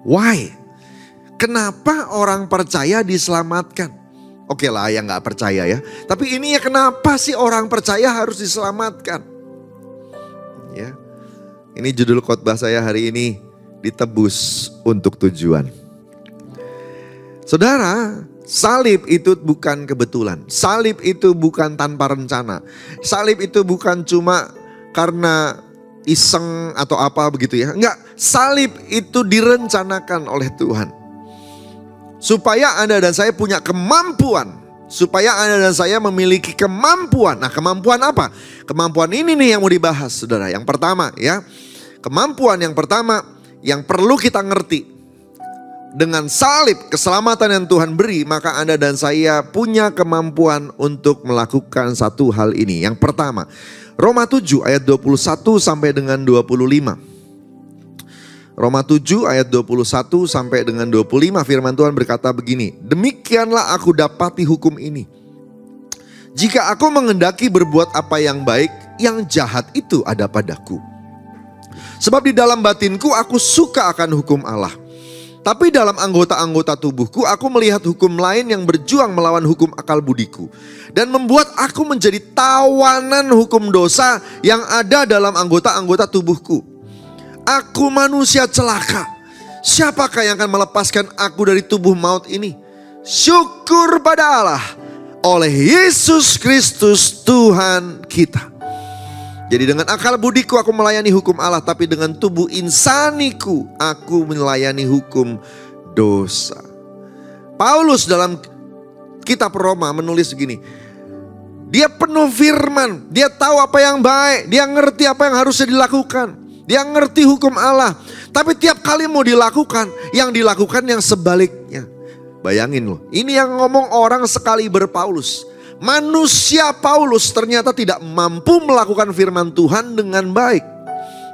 Why? Kenapa orang percaya diselamatkan? Oke lah yang gak percaya ya. Tapi ini ya, kenapa sih orang percaya harus diselamatkan? Ya. Ini judul khotbah saya hari ini, ditebus untuk tujuan. Saudara, salib itu bukan kebetulan. Salib itu bukan tanpa rencana. Salib itu bukan cuma karena iseng atau apa begitu ya. Enggak, salib itu direncanakan oleh Tuhan. Supaya Anda dan saya punya kemampuan. Supaya Anda dan saya memiliki kemampuan. Nah, kemampuan apa? Kemampuan ini nih yang mau dibahas, saudara. Yang pertama ya. Kemampuan yang pertama yang perlu kita ngerti. Dengan salib, keselamatan yang Tuhan beri, maka Anda dan saya punya kemampuan untuk melakukan satu hal ini. Yang pertama, Roma 7 ayat 21 sampai dengan 25. Roma 7 ayat 21 sampai dengan 25 firman Tuhan berkata begini. Demikianlah aku dapati hukum ini. Jika aku menghendaki berbuat apa yang baik, yang jahat itu ada padaku. Sebab di dalam batinku aku suka akan hukum Allah. Tapi dalam anggota-anggota tubuhku aku melihat hukum lain yang berjuang melawan hukum akal budiku. Dan membuat aku menjadi tawanan hukum dosa yang ada dalam anggota-anggota tubuhku. Aku manusia celaka. Siapakah yang akan melepaskan aku dari tubuh maut ini? Syukur pada Allah oleh Yesus Kristus Tuhan kita. Jadi dengan akal budiku aku melayani hukum Allah, tapi dengan tubuh insaniku aku melayani hukum dosa. Paulus dalam kitab Roma menulis begini. Dia penuh firman, dia tahu apa yang baik, dia ngerti apa yang harusnya dilakukan. Dia ngerti hukum Allah, tapi tiap kali mau dilakukan, yang dilakukan yang sebaliknya. Bayangin loh, ini yang ngomong orang sekali berPaulus. Manusia Paulus ternyata tidak mampu melakukan firman Tuhan dengan baik.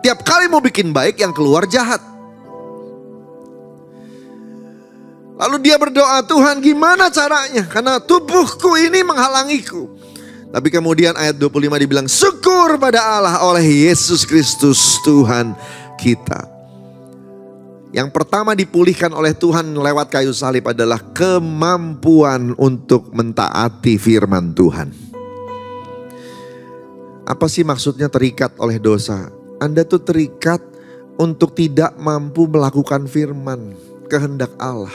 Tiap kali mau bikin baik, yang keluar jahat. Lalu dia berdoa, Tuhan gimana caranya? Karena tubuhku ini menghalangiku. Tapi kemudian ayat 25 dibilang, syukur pada Allah oleh Yesus Kristus Tuhan kita. Yang pertama dipulihkan oleh Tuhan lewat kayu salib adalah kemampuan untuk mentaati firman Tuhan. Apa sih maksudnya terikat oleh dosa? Anda tuh terikat untuk tidak mampu melakukan firman kehendak Allah.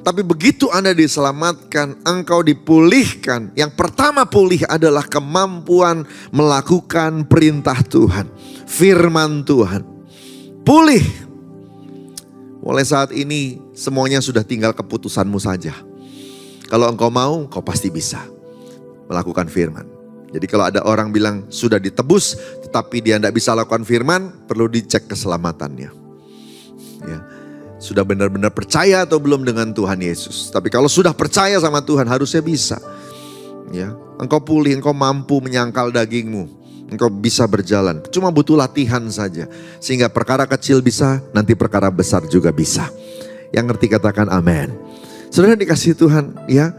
Tapi begitu Anda diselamatkan, engkau dipulihkan. Yang pertama pulih adalah kemampuan melakukan perintah Tuhan, firman Tuhan. Pulih. Mulai saat ini semuanya sudah tinggal keputusanmu saja. Kalau engkau mau, engkau pasti bisa melakukan firman. Jadi kalau ada orang bilang sudah ditebus tetapi dia tidak bisa lakukan firman, perlu dicek keselamatannya. Ya. Sudah benar-benar percaya atau belum dengan Tuhan Yesus. Tapi kalau sudah percaya sama Tuhan harusnya bisa. Ya, engkau pulih, engkau mampu menyangkal dagingmu. Engkau bisa berjalan. Cuma butuh latihan saja. Sehingga perkara kecil bisa, nanti perkara besar juga bisa. Yang ngerti katakan amin. Saudara dikasih Tuhan, ya.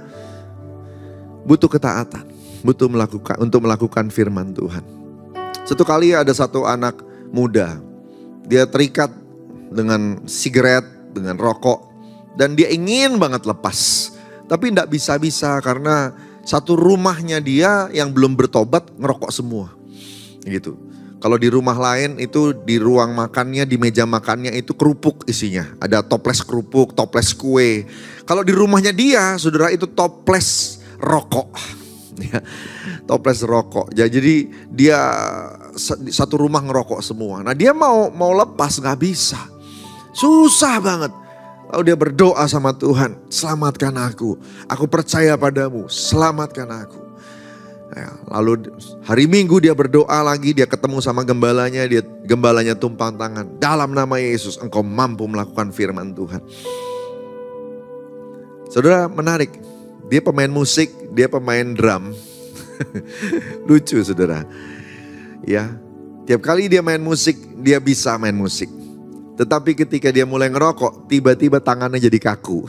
Butuh ketaatan. Butuh untuk melakukan firman Tuhan. Satu kali ada satu anak muda. Dia terikat dengan sigaret, dengan rokok. Dan dia ingin banget lepas. Tapi tidak bisa-bisa karena satu rumahnya dia yang belum bertobat ngerokok semua. Gitu. Kalau di rumah lain itu di ruang makannya, di meja makannya itu kerupuk isinya. Ada toples kerupuk, toples kue. Kalau di rumahnya dia, saudara, itu toples rokok. Ya, toples rokok. Jadi dia satu rumah ngerokok semua. Nah dia mau lepas nggak bisa. Susah banget. Lalu dia berdoa sama Tuhan, selamatkan aku. Aku percaya padamu, selamatkan aku. Ya, lalu hari Minggu dia berdoa lagi, dia ketemu sama gembalanya, gembalanya tumpang tangan. Dalam nama Yesus engkau mampu melakukan firman Tuhan. Saudara, menarik. Dia pemain musik, dia pemain drum. Lucu saudara. Ya, tiap kali dia main musik, dia bisa main musik. Tetapi ketika dia mulai ngerokok, tiba-tiba tangannya jadi kaku.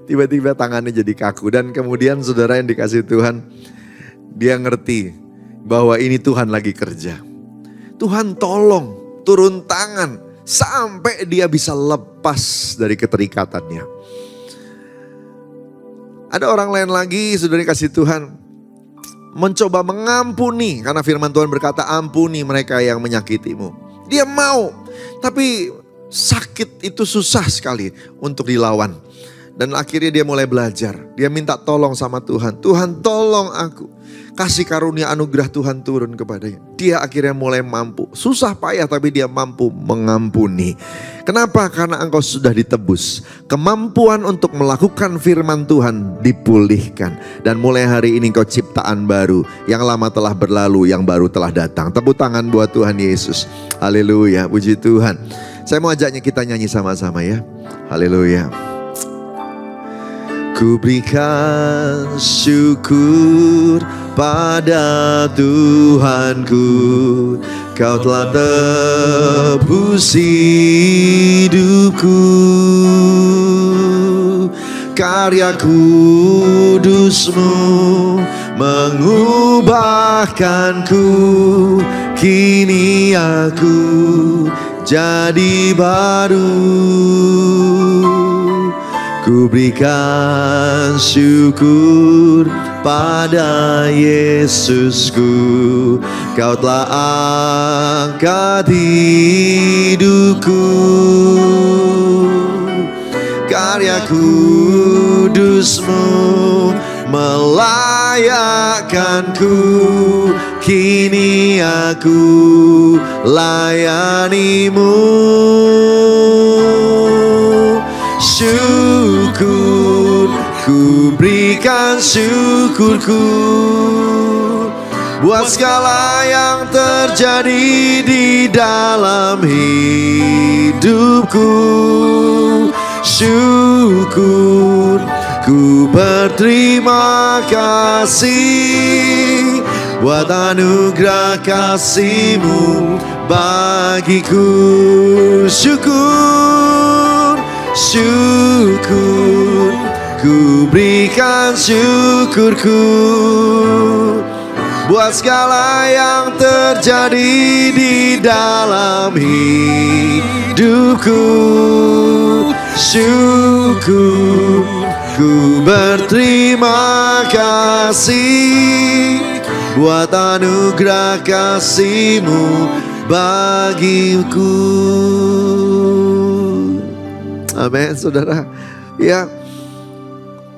Tiba-tiba tangannya jadi kaku. Dan kemudian saudara yang dikasih Tuhan, dia ngerti bahwa ini Tuhan lagi kerja. Tuhan tolong, turun tangan sampai dia bisa lepas dari keterikatannya. Ada orang lain lagi, saudara dikasih Tuhan, mencoba mengampuni. Karena firman Tuhan berkata, ampuni mereka yang menyakitimu. Dia mau, tapi sakit itu susah sekali untuk dilawan. Dan akhirnya dia mulai belajar. Dia minta tolong sama Tuhan. Tuhan tolong aku. Kasih karunia anugerah Tuhan turun kepadanya. Dia akhirnya mulai mampu. Susah payah tapi dia mampu mengampuni. Kenapa? Karena engkau sudah ditebus. Kemampuan untuk melakukan firman Tuhan dipulihkan. Dan mulai hari ini engkau ciptaan baru. Yang lama telah berlalu, yang baru telah datang. Tepuk tangan buat Tuhan Yesus. Haleluya, puji Tuhan. Saya mau ajaknya kita nyanyi sama-sama ya. Haleluya. Ku berikan syukur pada Tuhanku, Kau telah tebus hidupku. Karya kudus-Mu mengubahkanku, kini aku jadi baru. Ku berikan syukur pada Yesusku, Kau telah angkat hidupku. Karya kudus-Mu melayakkanku, kini aku layani-Mu. Syukur, ku berikan syukurku buat segala yang terjadi di dalam hidupku. Syukur, ku berterima kasih buat anugerah kasih-Mu bagiku. Syukur, syukur, ku berikan syukurku buat segala yang terjadi di dalam hidupku. Syukur, ku berterima kasih buat anugerah kasih-Mu bagiku. Amin, saudara. Ya,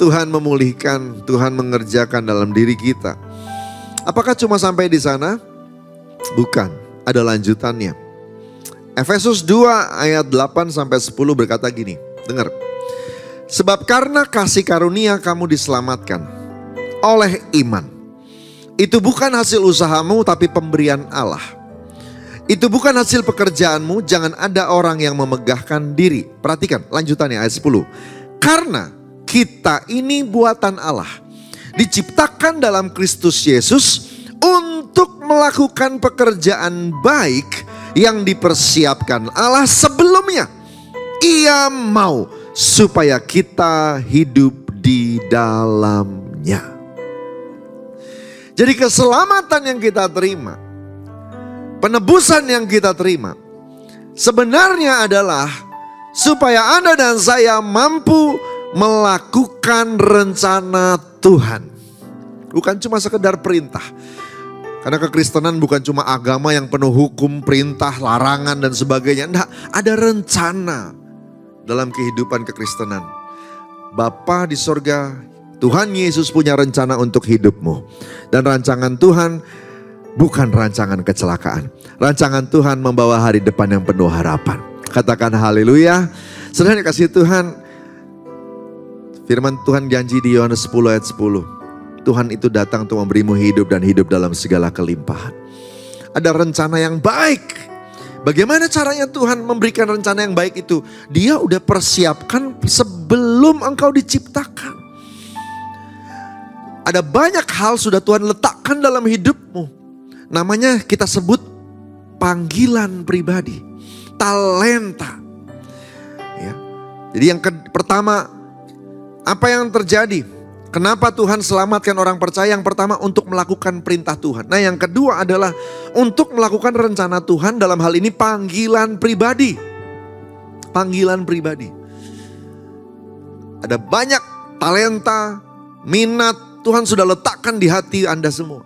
Tuhan memulihkan, Tuhan mengerjakan dalam diri kita. Apakah cuma sampai di sana? Bukan, ada lanjutannya. Efesus 2 ayat 8 sampai 10 berkata gini, dengar. Sebab karena kasih karunia kamu diselamatkan oleh iman. Itu bukan hasil usahamu tapi pemberian Allah. Itu bukan hasil pekerjaanmu, jangan ada orang yang memegahkan diri. Perhatikan lanjutannya ayat 10. Karena kita ini buatan Allah, diciptakan dalam Kristus Yesus untuk melakukan pekerjaan baik yang dipersiapkan Allah sebelumnya. Ia mau supaya kita hidup di dalamnya. Jadi keselamatan yang kita terima, penebusan yang kita terima, sebenarnya adalah supaya Anda dan saya mampu melakukan rencana Tuhan. Bukan cuma sekedar perintah. Karena kekristenan bukan cuma agama yang penuh hukum, perintah, larangan dan sebagainya. Enggak, ada rencana dalam kehidupan kekristenan. Bapa di sorga, Tuhan Yesus punya rencana untuk hidupmu. Dan rancangan Tuhan bukan rancangan kecelakaan. Rancangan Tuhan membawa hari depan yang penuh harapan. Katakan haleluya. Saudara yang kasih Tuhan, firman Tuhan janji di Yohanes 10 ayat 10. Tuhan itu datang untuk memberimu hidup dan hidup dalam segala kelimpahan. Ada rencana yang baik. Bagaimana caranya Tuhan memberikan rencana yang baik itu? Dia udah persiapkan sebelum engkau diciptakan. Ada banyak hal sudah Tuhan letakkan dalam hidupmu. Namanya kita sebut panggilan pribadi, talenta. Ya. Jadi yang pertama, apa yang terjadi? Kenapa Tuhan selamatkan orang percaya? Yang pertama untuk melakukan perintah Tuhan. Nah yang kedua adalah untuk melakukan rencana Tuhan, dalam hal ini panggilan pribadi. Panggilan pribadi. Ada banyak talenta, minat Tuhan sudah letakkan di hati Anda semua.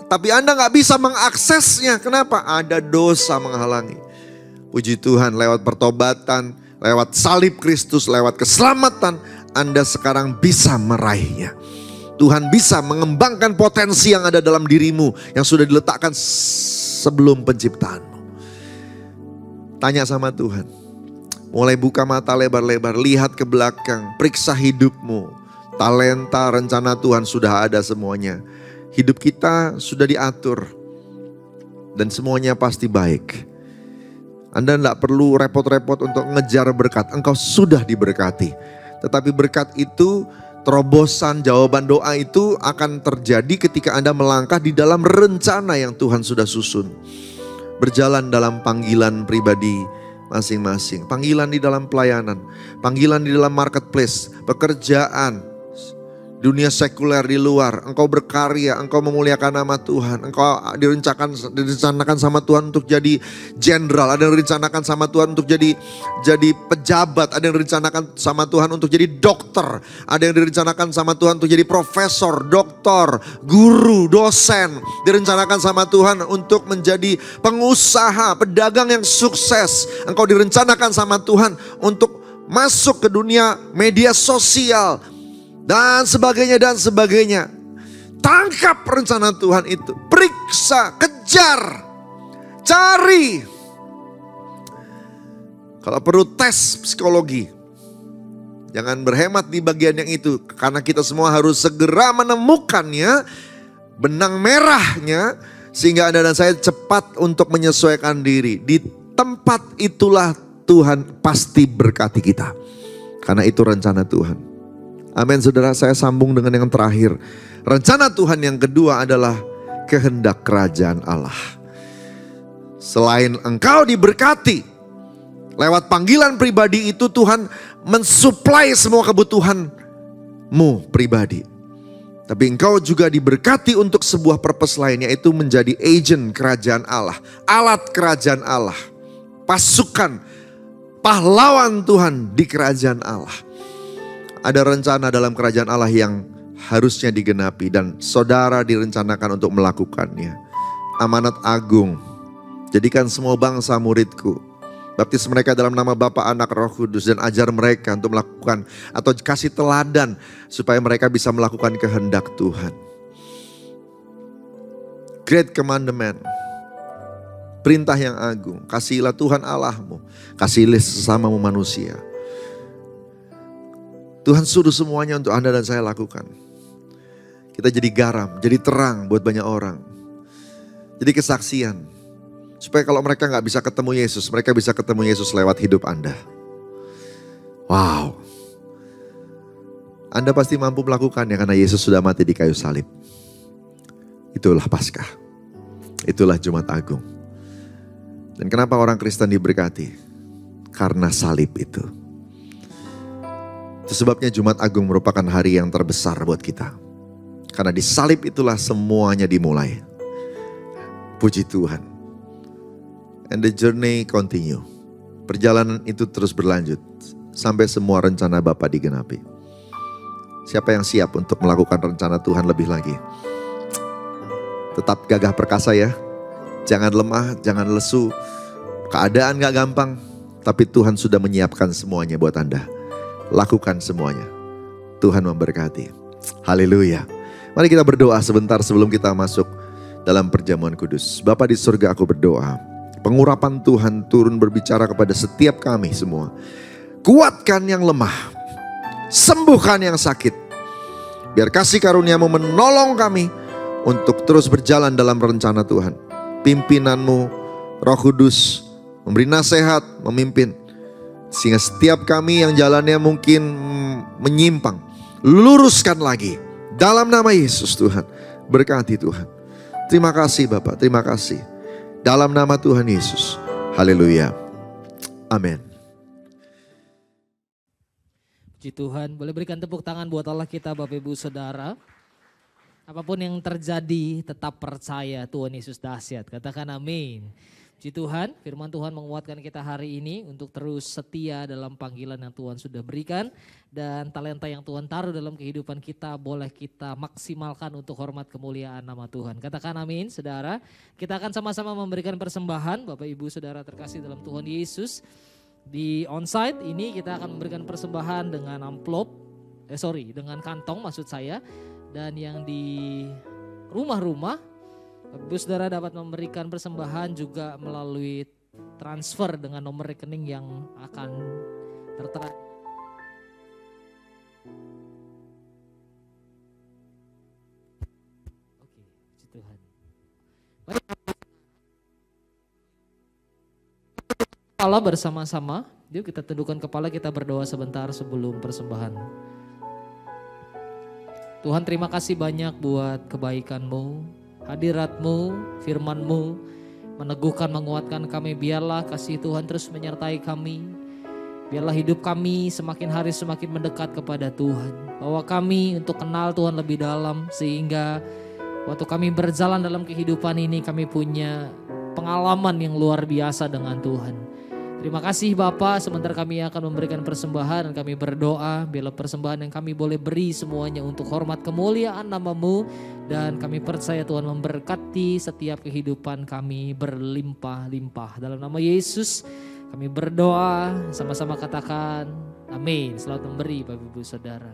Tapi Anda gak bisa mengaksesnya. Kenapa? Ada dosa menghalangi. Puji Tuhan, lewat pertobatan, lewat salib Kristus, lewat keselamatan, Anda sekarang bisa meraihnya. Tuhan bisa mengembangkan potensi yang ada dalam dirimu yang sudah diletakkan sebelum penciptaanmu. Tanya sama Tuhan. Mulai buka mata lebar-lebar, lihat ke belakang, periksa hidupmu. Talenta, rencana Tuhan sudah ada semuanya. Hidup kita sudah diatur dan semuanya pasti baik. Anda tidak perlu repot-repot untuk ngejar berkat, engkau sudah diberkati. Tetapi berkat itu, terobosan jawaban doa itu akan terjadi ketika Anda melangkah di dalam rencana yang Tuhan sudah susun. Berjalan dalam panggilan pribadi masing-masing. Panggilan di dalam pelayanan, panggilan di dalam marketplace, pekerjaan, dunia sekuler di luar. Engkau berkarya, engkau memuliakan nama Tuhan. Engkau direncanakan sama Tuhan untuk jadi jenderal. Ada yang direncanakan sama Tuhan untuk jadi pejabat. Ada yang direncanakan sama Tuhan untuk jadi dokter. Ada yang direncanakan sama Tuhan untuk jadi profesor, doktor, guru, dosen. Direncanakan sama Tuhan untuk menjadi pengusaha, pedagang yang sukses. Engkau direncanakan sama Tuhan untuk masuk ke dunia media sosial. Dan sebagainya, dan sebagainya. Tangkap rencana Tuhan itu. Periksa, kejar, cari. Kalau perlu tes psikologi. Jangan berhemat di bagian yang itu. Karena kita semua harus segera menemukannya. Benang merahnya. Sehingga Anda dan saya cepat untuk menyesuaikan diri. Di tempat itulah Tuhan pasti berkati kita. Karena itu rencana Tuhan. Amin, saudara. Saya sambung dengan yang terakhir. Rencana Tuhan yang kedua adalah kehendak kerajaan Allah. Selain engkau diberkati, lewat panggilan pribadi itu Tuhan mensuplai semua kebutuhanmu pribadi. Tapi engkau juga diberkati untuk sebuah purpose lain, yaitu menjadi agent kerajaan Allah. Alat kerajaan Allah. Pasukan pahlawan Tuhan di kerajaan Allah. Ada rencana dalam kerajaan Allah yang harusnya digenapi dan saudara direncanakan untuk melakukannya. Amanat agung. Jadikan semua bangsa muridku. Baptis mereka dalam nama Bapa, Anak, Roh Kudus, dan ajar mereka untuk melakukan atau kasih teladan supaya mereka bisa melakukan kehendak Tuhan. Great Commandment. Perintah yang agung. Kasihilah Tuhan Allahmu. Kasihilah sesamamu manusia. Tuhan suruh semuanya untuk Anda dan saya lakukan. Kita jadi garam, jadi terang buat banyak orang. Jadi kesaksian. Supaya kalau mereka gak bisa ketemu Yesus, mereka bisa ketemu Yesus lewat hidup Anda. Wow. Anda pasti mampu melakukannya karena Yesus sudah mati di kayu salib. Itulah Paskah. Itulah Jumat Agung. Dan kenapa orang Kristen diberkati? Karena salib itu. Itu sebabnya Jumat Agung merupakan hari yang terbesar buat kita. Karena di salib itulah semuanya dimulai. Puji Tuhan. And the journey continue. Perjalanan itu terus berlanjut. Sampai semua rencana Bapa digenapi. Siapa yang siap untuk melakukan rencana Tuhan lebih lagi? Tetap gagah perkasa ya. Jangan lemah, jangan lesu. Keadaan gak gampang. Tapi Tuhan sudah menyiapkan semuanya buat Anda. Lakukan semuanya. Tuhan memberkati. Haleluya. Mari kita berdoa sebentar sebelum kita masuk dalam perjamuan kudus. Bapa di surga, aku berdoa. Pengurapan Tuhan turun berbicara kepada setiap kami semua. Kuatkan yang lemah. Sembuhkan yang sakit. Biar kasih karunia-Mu menolong kami untuk terus berjalan dalam rencana Tuhan. Pimpinanmu, Roh Kudus, memberi nasihat, memimpin. Sehingga setiap kami yang jalannya mungkin menyimpang, luruskan lagi. Dalam nama Yesus Tuhan, berkati Tuhan. Terima kasih Bapak, terima kasih. Dalam nama Tuhan Yesus. Haleluya. Amin. Puji Tuhan, boleh berikan tepuk tangan buat Allah kita Bapak Ibu Saudara. Apapun yang terjadi tetap percaya Tuhan Yesus dahsyat. Katakan amin. Puji Tuhan, firman Tuhan menguatkan kita hari ini untuk terus setia dalam panggilan yang Tuhan sudah berikan. Dan talenta yang Tuhan taruh dalam kehidupan kita boleh kita maksimalkan untuk hormat kemuliaan nama Tuhan. Katakan amin saudara. Kita akan sama-sama memberikan persembahan Bapak Ibu Saudara terkasih dalam Tuhan Yesus. Di onsite ini kita akan memberikan persembahan dengan dengan kantong maksud saya. Dan yang di rumah-rumuma Ibu Saudara dapat memberikan persembahan juga melalui transfer dengan nomor rekening yang akan tertera. Oke, puji Tuhan. Mari Allah bersama-sama Yuk kita tundukkan kepala, kita berdoa sebentar sebelum persembahan. Tuhan, terima kasih banyak buat kebaikan-Mu, hadirat-Mu, firman-Mu, meneguhkan, menguatkan kami. Biarlah kasih Tuhan terus menyertai kami. Biarlah hidup kami semakin hari semakin mendekat kepada Tuhan. Bawa kami untuk kenal Tuhan lebih dalam, sehingga waktu kami berjalan dalam kehidupan ini kami punya pengalaman yang luar biasa dengan Tuhan. Terima kasih Bapa, sebentar kami akan memberikan persembahan dan kami berdoa biarlah persembahan yang kami boleh beri semuanya untuk hormat kemuliaan nama-Mu, dan kami percaya Tuhan memberkati setiap kehidupan kami berlimpah-limpah. Dalam nama Yesus kami berdoa, sama-sama katakan amin. Selamat memberi Bapak Ibu Saudara.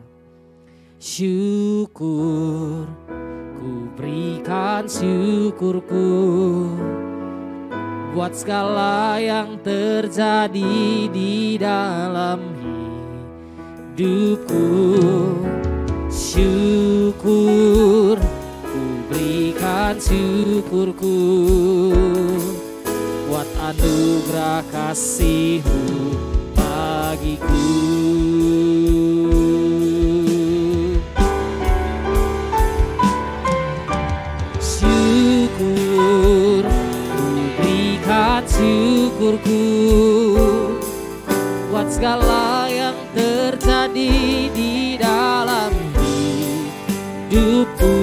Syukur, ku berikan syukurku buat segala yang terjadi di dalam hidupku. Syukur, ku berikan syukurku buat anugerah kasih-Mu bagiku. Syukur, syukurku buat segala yang terjadi di dalam hidupku.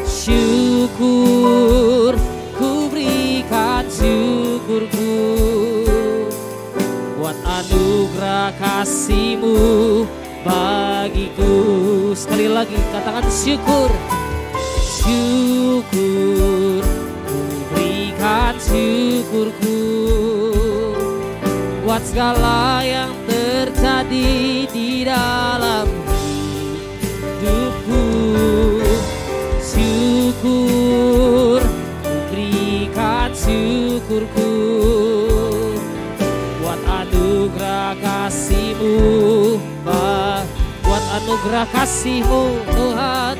Syukur, ku berikan syukurku buat anugerah kasih-Mu bagiku. Sekali lagi katakan syukur. Syukur, syukurku buat segala yang terjadi di dalam hidupku. Syukur, ku berikan syukurku buat anugerah kasih-Mu, buat anugerah kasih-Mu Tuhan,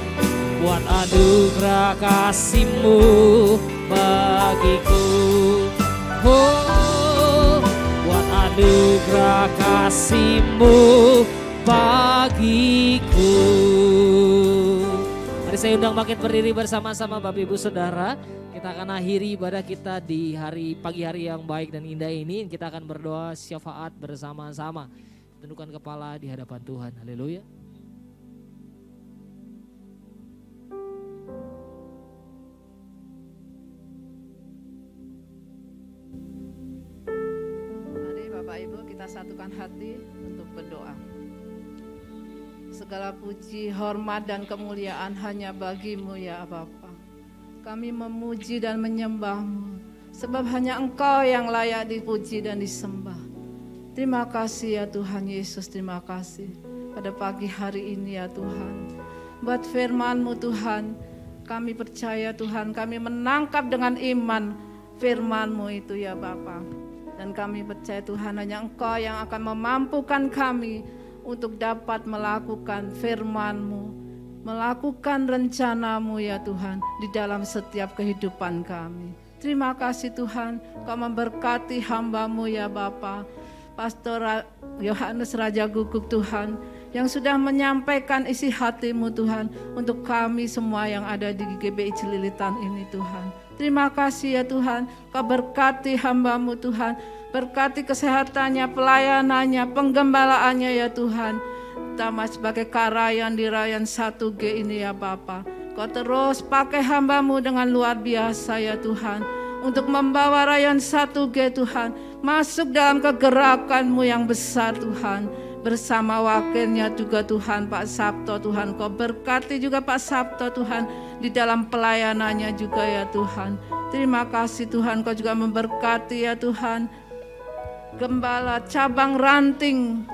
buat anugerah kasih-Mu bagiku. Oh, buat anugerah kasih-Mu bagiku. Mari saya undang bangkit berdiri bersama-sama Bapak Ibu Saudara. Kita akan akhiri ibadah kita di pagi hari yang baik dan indah ini. Kita akan berdoa syafaat bersama-sama. Tundukkan kepala di hadapan Tuhan. Haleluya. Bapak Ibu, kita satukan hati untuk berdoa. Segala puji, hormat dan kemuliaan hanya bagi-Mu ya Bapa. Kami memuji dan menyembah-Mu, sebab hanya Engkau yang layak dipuji dan disembah. Terima kasih ya Tuhan Yesus, terima kasih pada pagi hari ini ya Tuhan. Buat firman-Mu Tuhan, kami percaya Tuhan, kami menangkap dengan iman firman-Mu itu ya Bapa. Dan kami percaya Tuhan hanya Engkau yang akan memampukan kami untuk dapat melakukan firman-Mu, melakukan rencana-Mu ya Tuhan di dalam setiap kehidupan kami. Terima kasih Tuhan, Kau memberkati hamba-Mu ya Bapa, Pastor Yohanes Raja Guguk Tuhan, yang sudah menyampaikan isi hati-Mu Tuhan untuk kami semua yang ada di GBI Celilitan ini Tuhan. Terima kasih ya Tuhan, Kau berkati hamba-Mu Tuhan, berkati kesehatannya, pelayanannya, penggembalaannya ya Tuhan. Terutama sebagai karayan di Rayan 1G ini ya Bapa. Kau terus pakai hamba-Mu dengan luar biasa ya Tuhan, untuk membawa Rayan 1G Tuhan, masuk dalam kegerakan-Mu yang besar Tuhan. Bersama wakilnya juga Tuhan, Pak Sabto Tuhan, Kau berkati juga Pak Sabto Tuhan, di dalam pelayanannya juga ya Tuhan. Terima kasih Tuhan, Kau juga memberkati ya Tuhan Gembala cabang ranting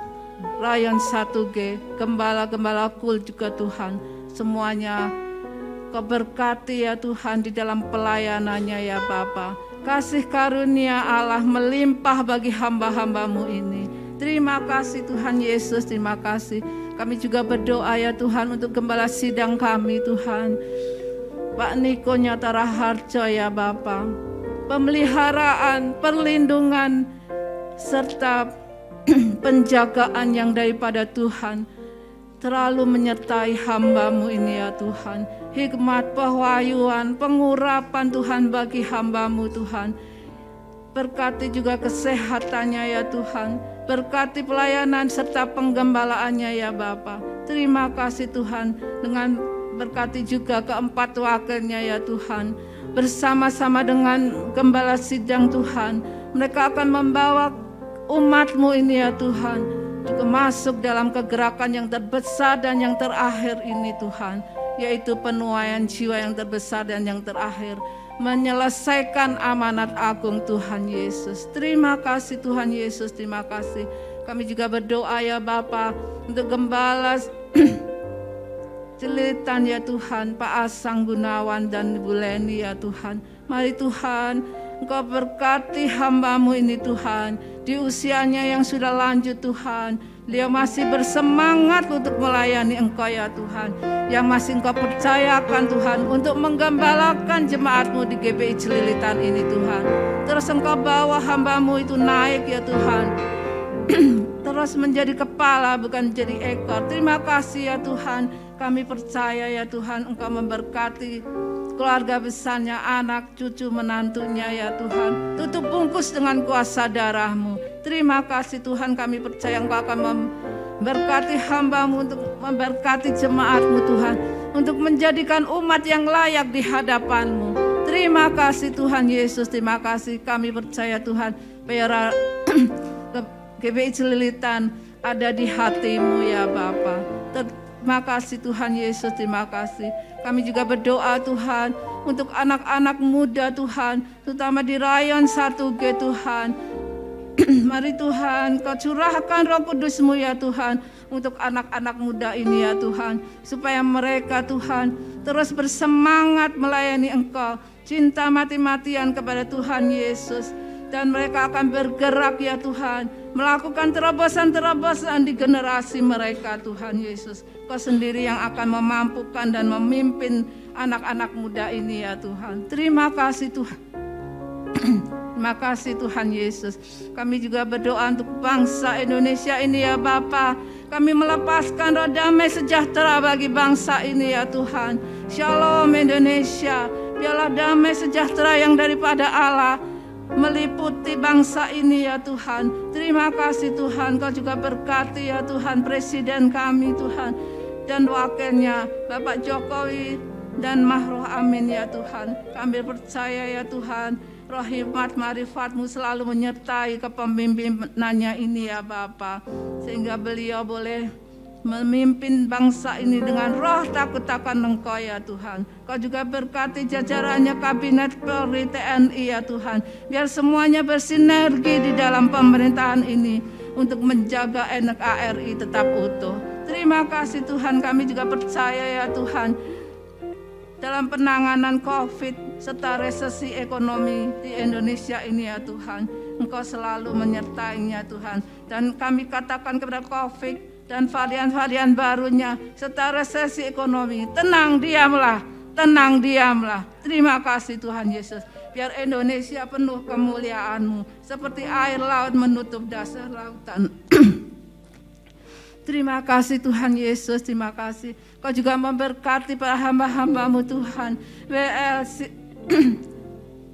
Rayan 1G, gembala-gembala kul juga Tuhan, semuanya Kau berkati ya Tuhan di dalam pelayanannya ya Bapa. Kasih karunia Allah melimpah bagi hamba-hamba-Mu ini. Terima kasih Tuhan Yesus, terima kasih. Kami juga berdoa ya Tuhan untuk gembala sidang kami Tuhan, Pak Niko Nyatara Harjo ya Bapa. Pemeliharaan, perlindungan serta penjagaan yang daripada Tuhan terlalu menyertai hamba-Mu ini ya Tuhan. Hikmat, pewahyuan, pengurapan Tuhan bagi hamba-Mu Tuhan. Berkati juga kesehatannya ya Tuhan. Berkati pelayanan serta penggembalaannya ya Bapa. Terima kasih Tuhan, dengan berkati juga keempat wakilnya ya Tuhan. Bersama-sama dengan gembala sidang Tuhan, mereka akan membawa umat-Mu ini ya Tuhan juga masuk dalam kegerakan yang terbesar dan yang terakhir ini Tuhan, yaitu penuaian jiwa yang terbesar dan yang terakhir, menyelesaikan amanat agung Tuhan Yesus. Terima kasih Tuhan Yesus, terima kasih. Kami juga berdoa ya Bapa untuk gembala Celilitan ya Tuhan, Pak Asang Gunawan dan Ibu Leni ya Tuhan. Mari Tuhan, Engkau berkati hamba-Mu ini Tuhan. Di usianya yang sudah lanjut Tuhan, dia masih bersemangat untuk melayani Engkau ya Tuhan. Yang masih Engkau percayakan Tuhan untuk menggembalakan jemaat-Mu di GBI Celilitan ini Tuhan. Terus Engkau bawa hamba-Mu itu naik ya Tuhan. Terus menjadi kepala bukan menjadi ekor. Terima kasih ya Tuhan. Kami percaya ya Tuhan, Engkau memberkati keluarga besarnya, anak, cucu, menantunya ya Tuhan. Tutup bungkus dengan kuasa darah-Mu. Terima kasih Tuhan, kami percaya Engkau akan memberkati hamba-Mu untuk memberkati jemaat-Mu Tuhan. Untuk menjadikan umat yang layak di hadapan-Mu. Terima kasih Tuhan Yesus, terima kasih. Kami percaya Tuhan, biar GBI Celilitan ada di hati-Mu ya Bapa. Terima kasih Tuhan Yesus, terima kasih. Kami juga berdoa Tuhan untuk anak-anak muda Tuhan, terutama di rayon 1G Tuhan. Mari Tuhan, Kau curahkan Roh Kudus-Mu ya Tuhan untuk anak-anak muda ini ya Tuhan, supaya mereka Tuhan terus bersemangat melayani Engkau, cinta mati-matian kepada Tuhan Yesus. Dan mereka akan bergerak ya Tuhan, melakukan terobosan-terobosan di generasi mereka Tuhan Yesus. Kau sendiri yang akan memampukan dan memimpin anak-anak muda ini ya Tuhan. Terima kasih Tuhan. Terima kasih Tuhan Yesus. Kami juga berdoa untuk bangsa Indonesia ini ya Bapa. Kami melepaskan roh damai sejahtera bagi bangsa ini ya Tuhan. Shalom Indonesia. Biarlah damai sejahtera yang daripada Allah meliputi bangsa ini ya Tuhan. Terima kasih Tuhan, Kau juga berkati ya Tuhan presiden kami Tuhan, dan wakilnya Bapak Jokowi dan Ma'ruf Amin ya Tuhan. Kami percaya ya Tuhan, roh hikmat marifat-Mu selalu menyertai kepemimpinannya ini ya Bapa, sehingga beliau boleh memimpin bangsa ini dengan roh takut akan Engkau ya Tuhan. Kau juga berkati jajarannya Kabinet Polri TNI ya Tuhan, biar semuanya bersinergi di dalam pemerintahan ini untuk menjaga NKRI tetap utuh. Terima kasih Tuhan, kami juga percaya ya Tuhan, dalam penanganan COVID serta resesi ekonomi di Indonesia ini ya Tuhan, Engkau selalu menyertainya Tuhan. Dan kami katakan kepada COVID dan varian-varian barunya serta resesi ekonomi, tenang diamlah, tenang diamlah. Terima kasih Tuhan Yesus. Biar Indonesia penuh kemuliaan-Mu seperti air laut menutup dasar lautan. Terima kasih Tuhan Yesus, terima kasih. Kau juga memberkati para hamba-hamba-Mu Tuhan.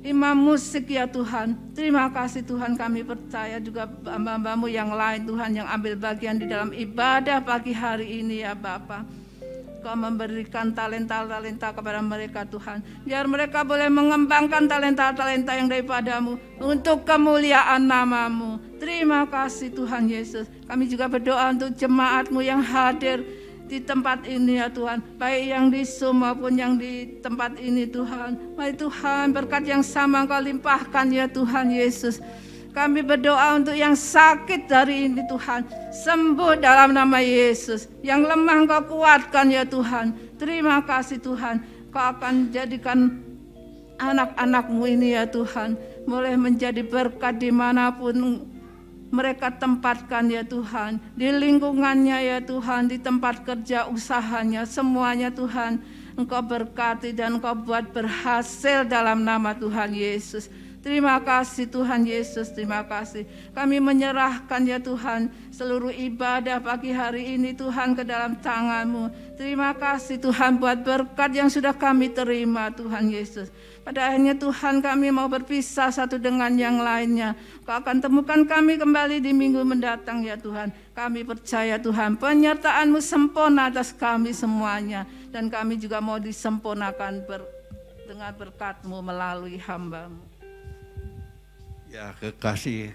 Imam musik ya Tuhan. Terima kasih Tuhan, kami percaya juga hamba-hamba-Mu yang lain Tuhan, yang ambil bagian di dalam ibadah pagi hari ini ya Bapa. Kau memberikan talenta-talenta kepada mereka Tuhan, biar mereka boleh mengembangkan talenta-talenta yang daripada-Mu untuk kemuliaan nama-Mu. Terima kasih Tuhan Yesus. Kami juga berdoa untuk jemaat-Mu yang hadir di tempat ini ya Tuhan, baik yang di Zoom maupun yang di tempat ini Tuhan. Mari Tuhan, berkat yang sama Engkau limpahkan ya Tuhan Yesus. Kami berdoa untuk yang sakit dari ini Tuhan, sembuh dalam nama Yesus. Yang lemah Engkau kuatkan ya Tuhan. Terima kasih Tuhan, Kau akan jadikan anak-anak-Mu ini ya Tuhan, boleh menjadi berkat dimanapun mereka tempatkan ya Tuhan, di lingkungannya ya Tuhan, di tempat kerja usahanya, semuanya Tuhan Engkau berkati dan Engkau buat berhasil dalam nama Tuhan Yesus. Terima kasih Tuhan Yesus, terima kasih. Kami menyerahkan ya Tuhan seluruh ibadah pagi hari ini Tuhan ke dalam tangan-Mu. Terima kasih Tuhan buat berkat yang sudah kami terima Tuhan Yesus. Pada akhirnya Tuhan kami mau berpisah satu dengan yang lainnya. Kau akan temukan kami kembali di minggu mendatang ya Tuhan. Kami percaya Tuhan penyertaan-Mu sempurna atas kami semuanya. Dan kami juga mau disempurnakan dengan berkat-Mu melalui hamba-Mu. Ya, kekasih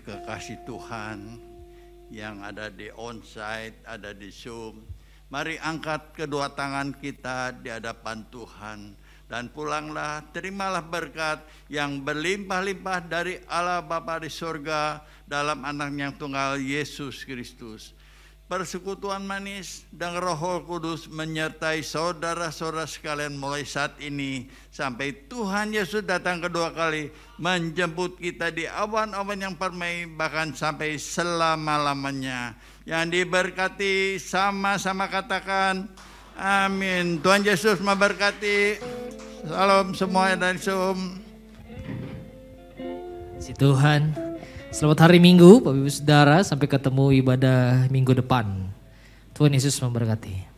Tuhan yang ada di onsite, ada di Zoom. Mari angkat kedua tangan kita di hadapan Tuhan. Dan pulanglah, terimalah berkat yang berlimpah-limpah dari Allah Bapa di surga dalam anak-Nya yang tunggal Yesus Kristus. Persekutuan manis dan Roh Kudus menyertai saudara-saudara sekalian mulai saat ini sampai Tuhan Yesus datang kedua kali menjemput kita di awan-awan yang permai bahkan sampai selama-lamanya. Yang diberkati sama-sama katakan amin. Tuhan Yesus memberkati. Salam semua dan Zoom. Si Tuhan, selamat hari Minggu Bapak Ibu Saudara, sampai ketemu ibadah minggu depan. Tuhan Yesus memberkati.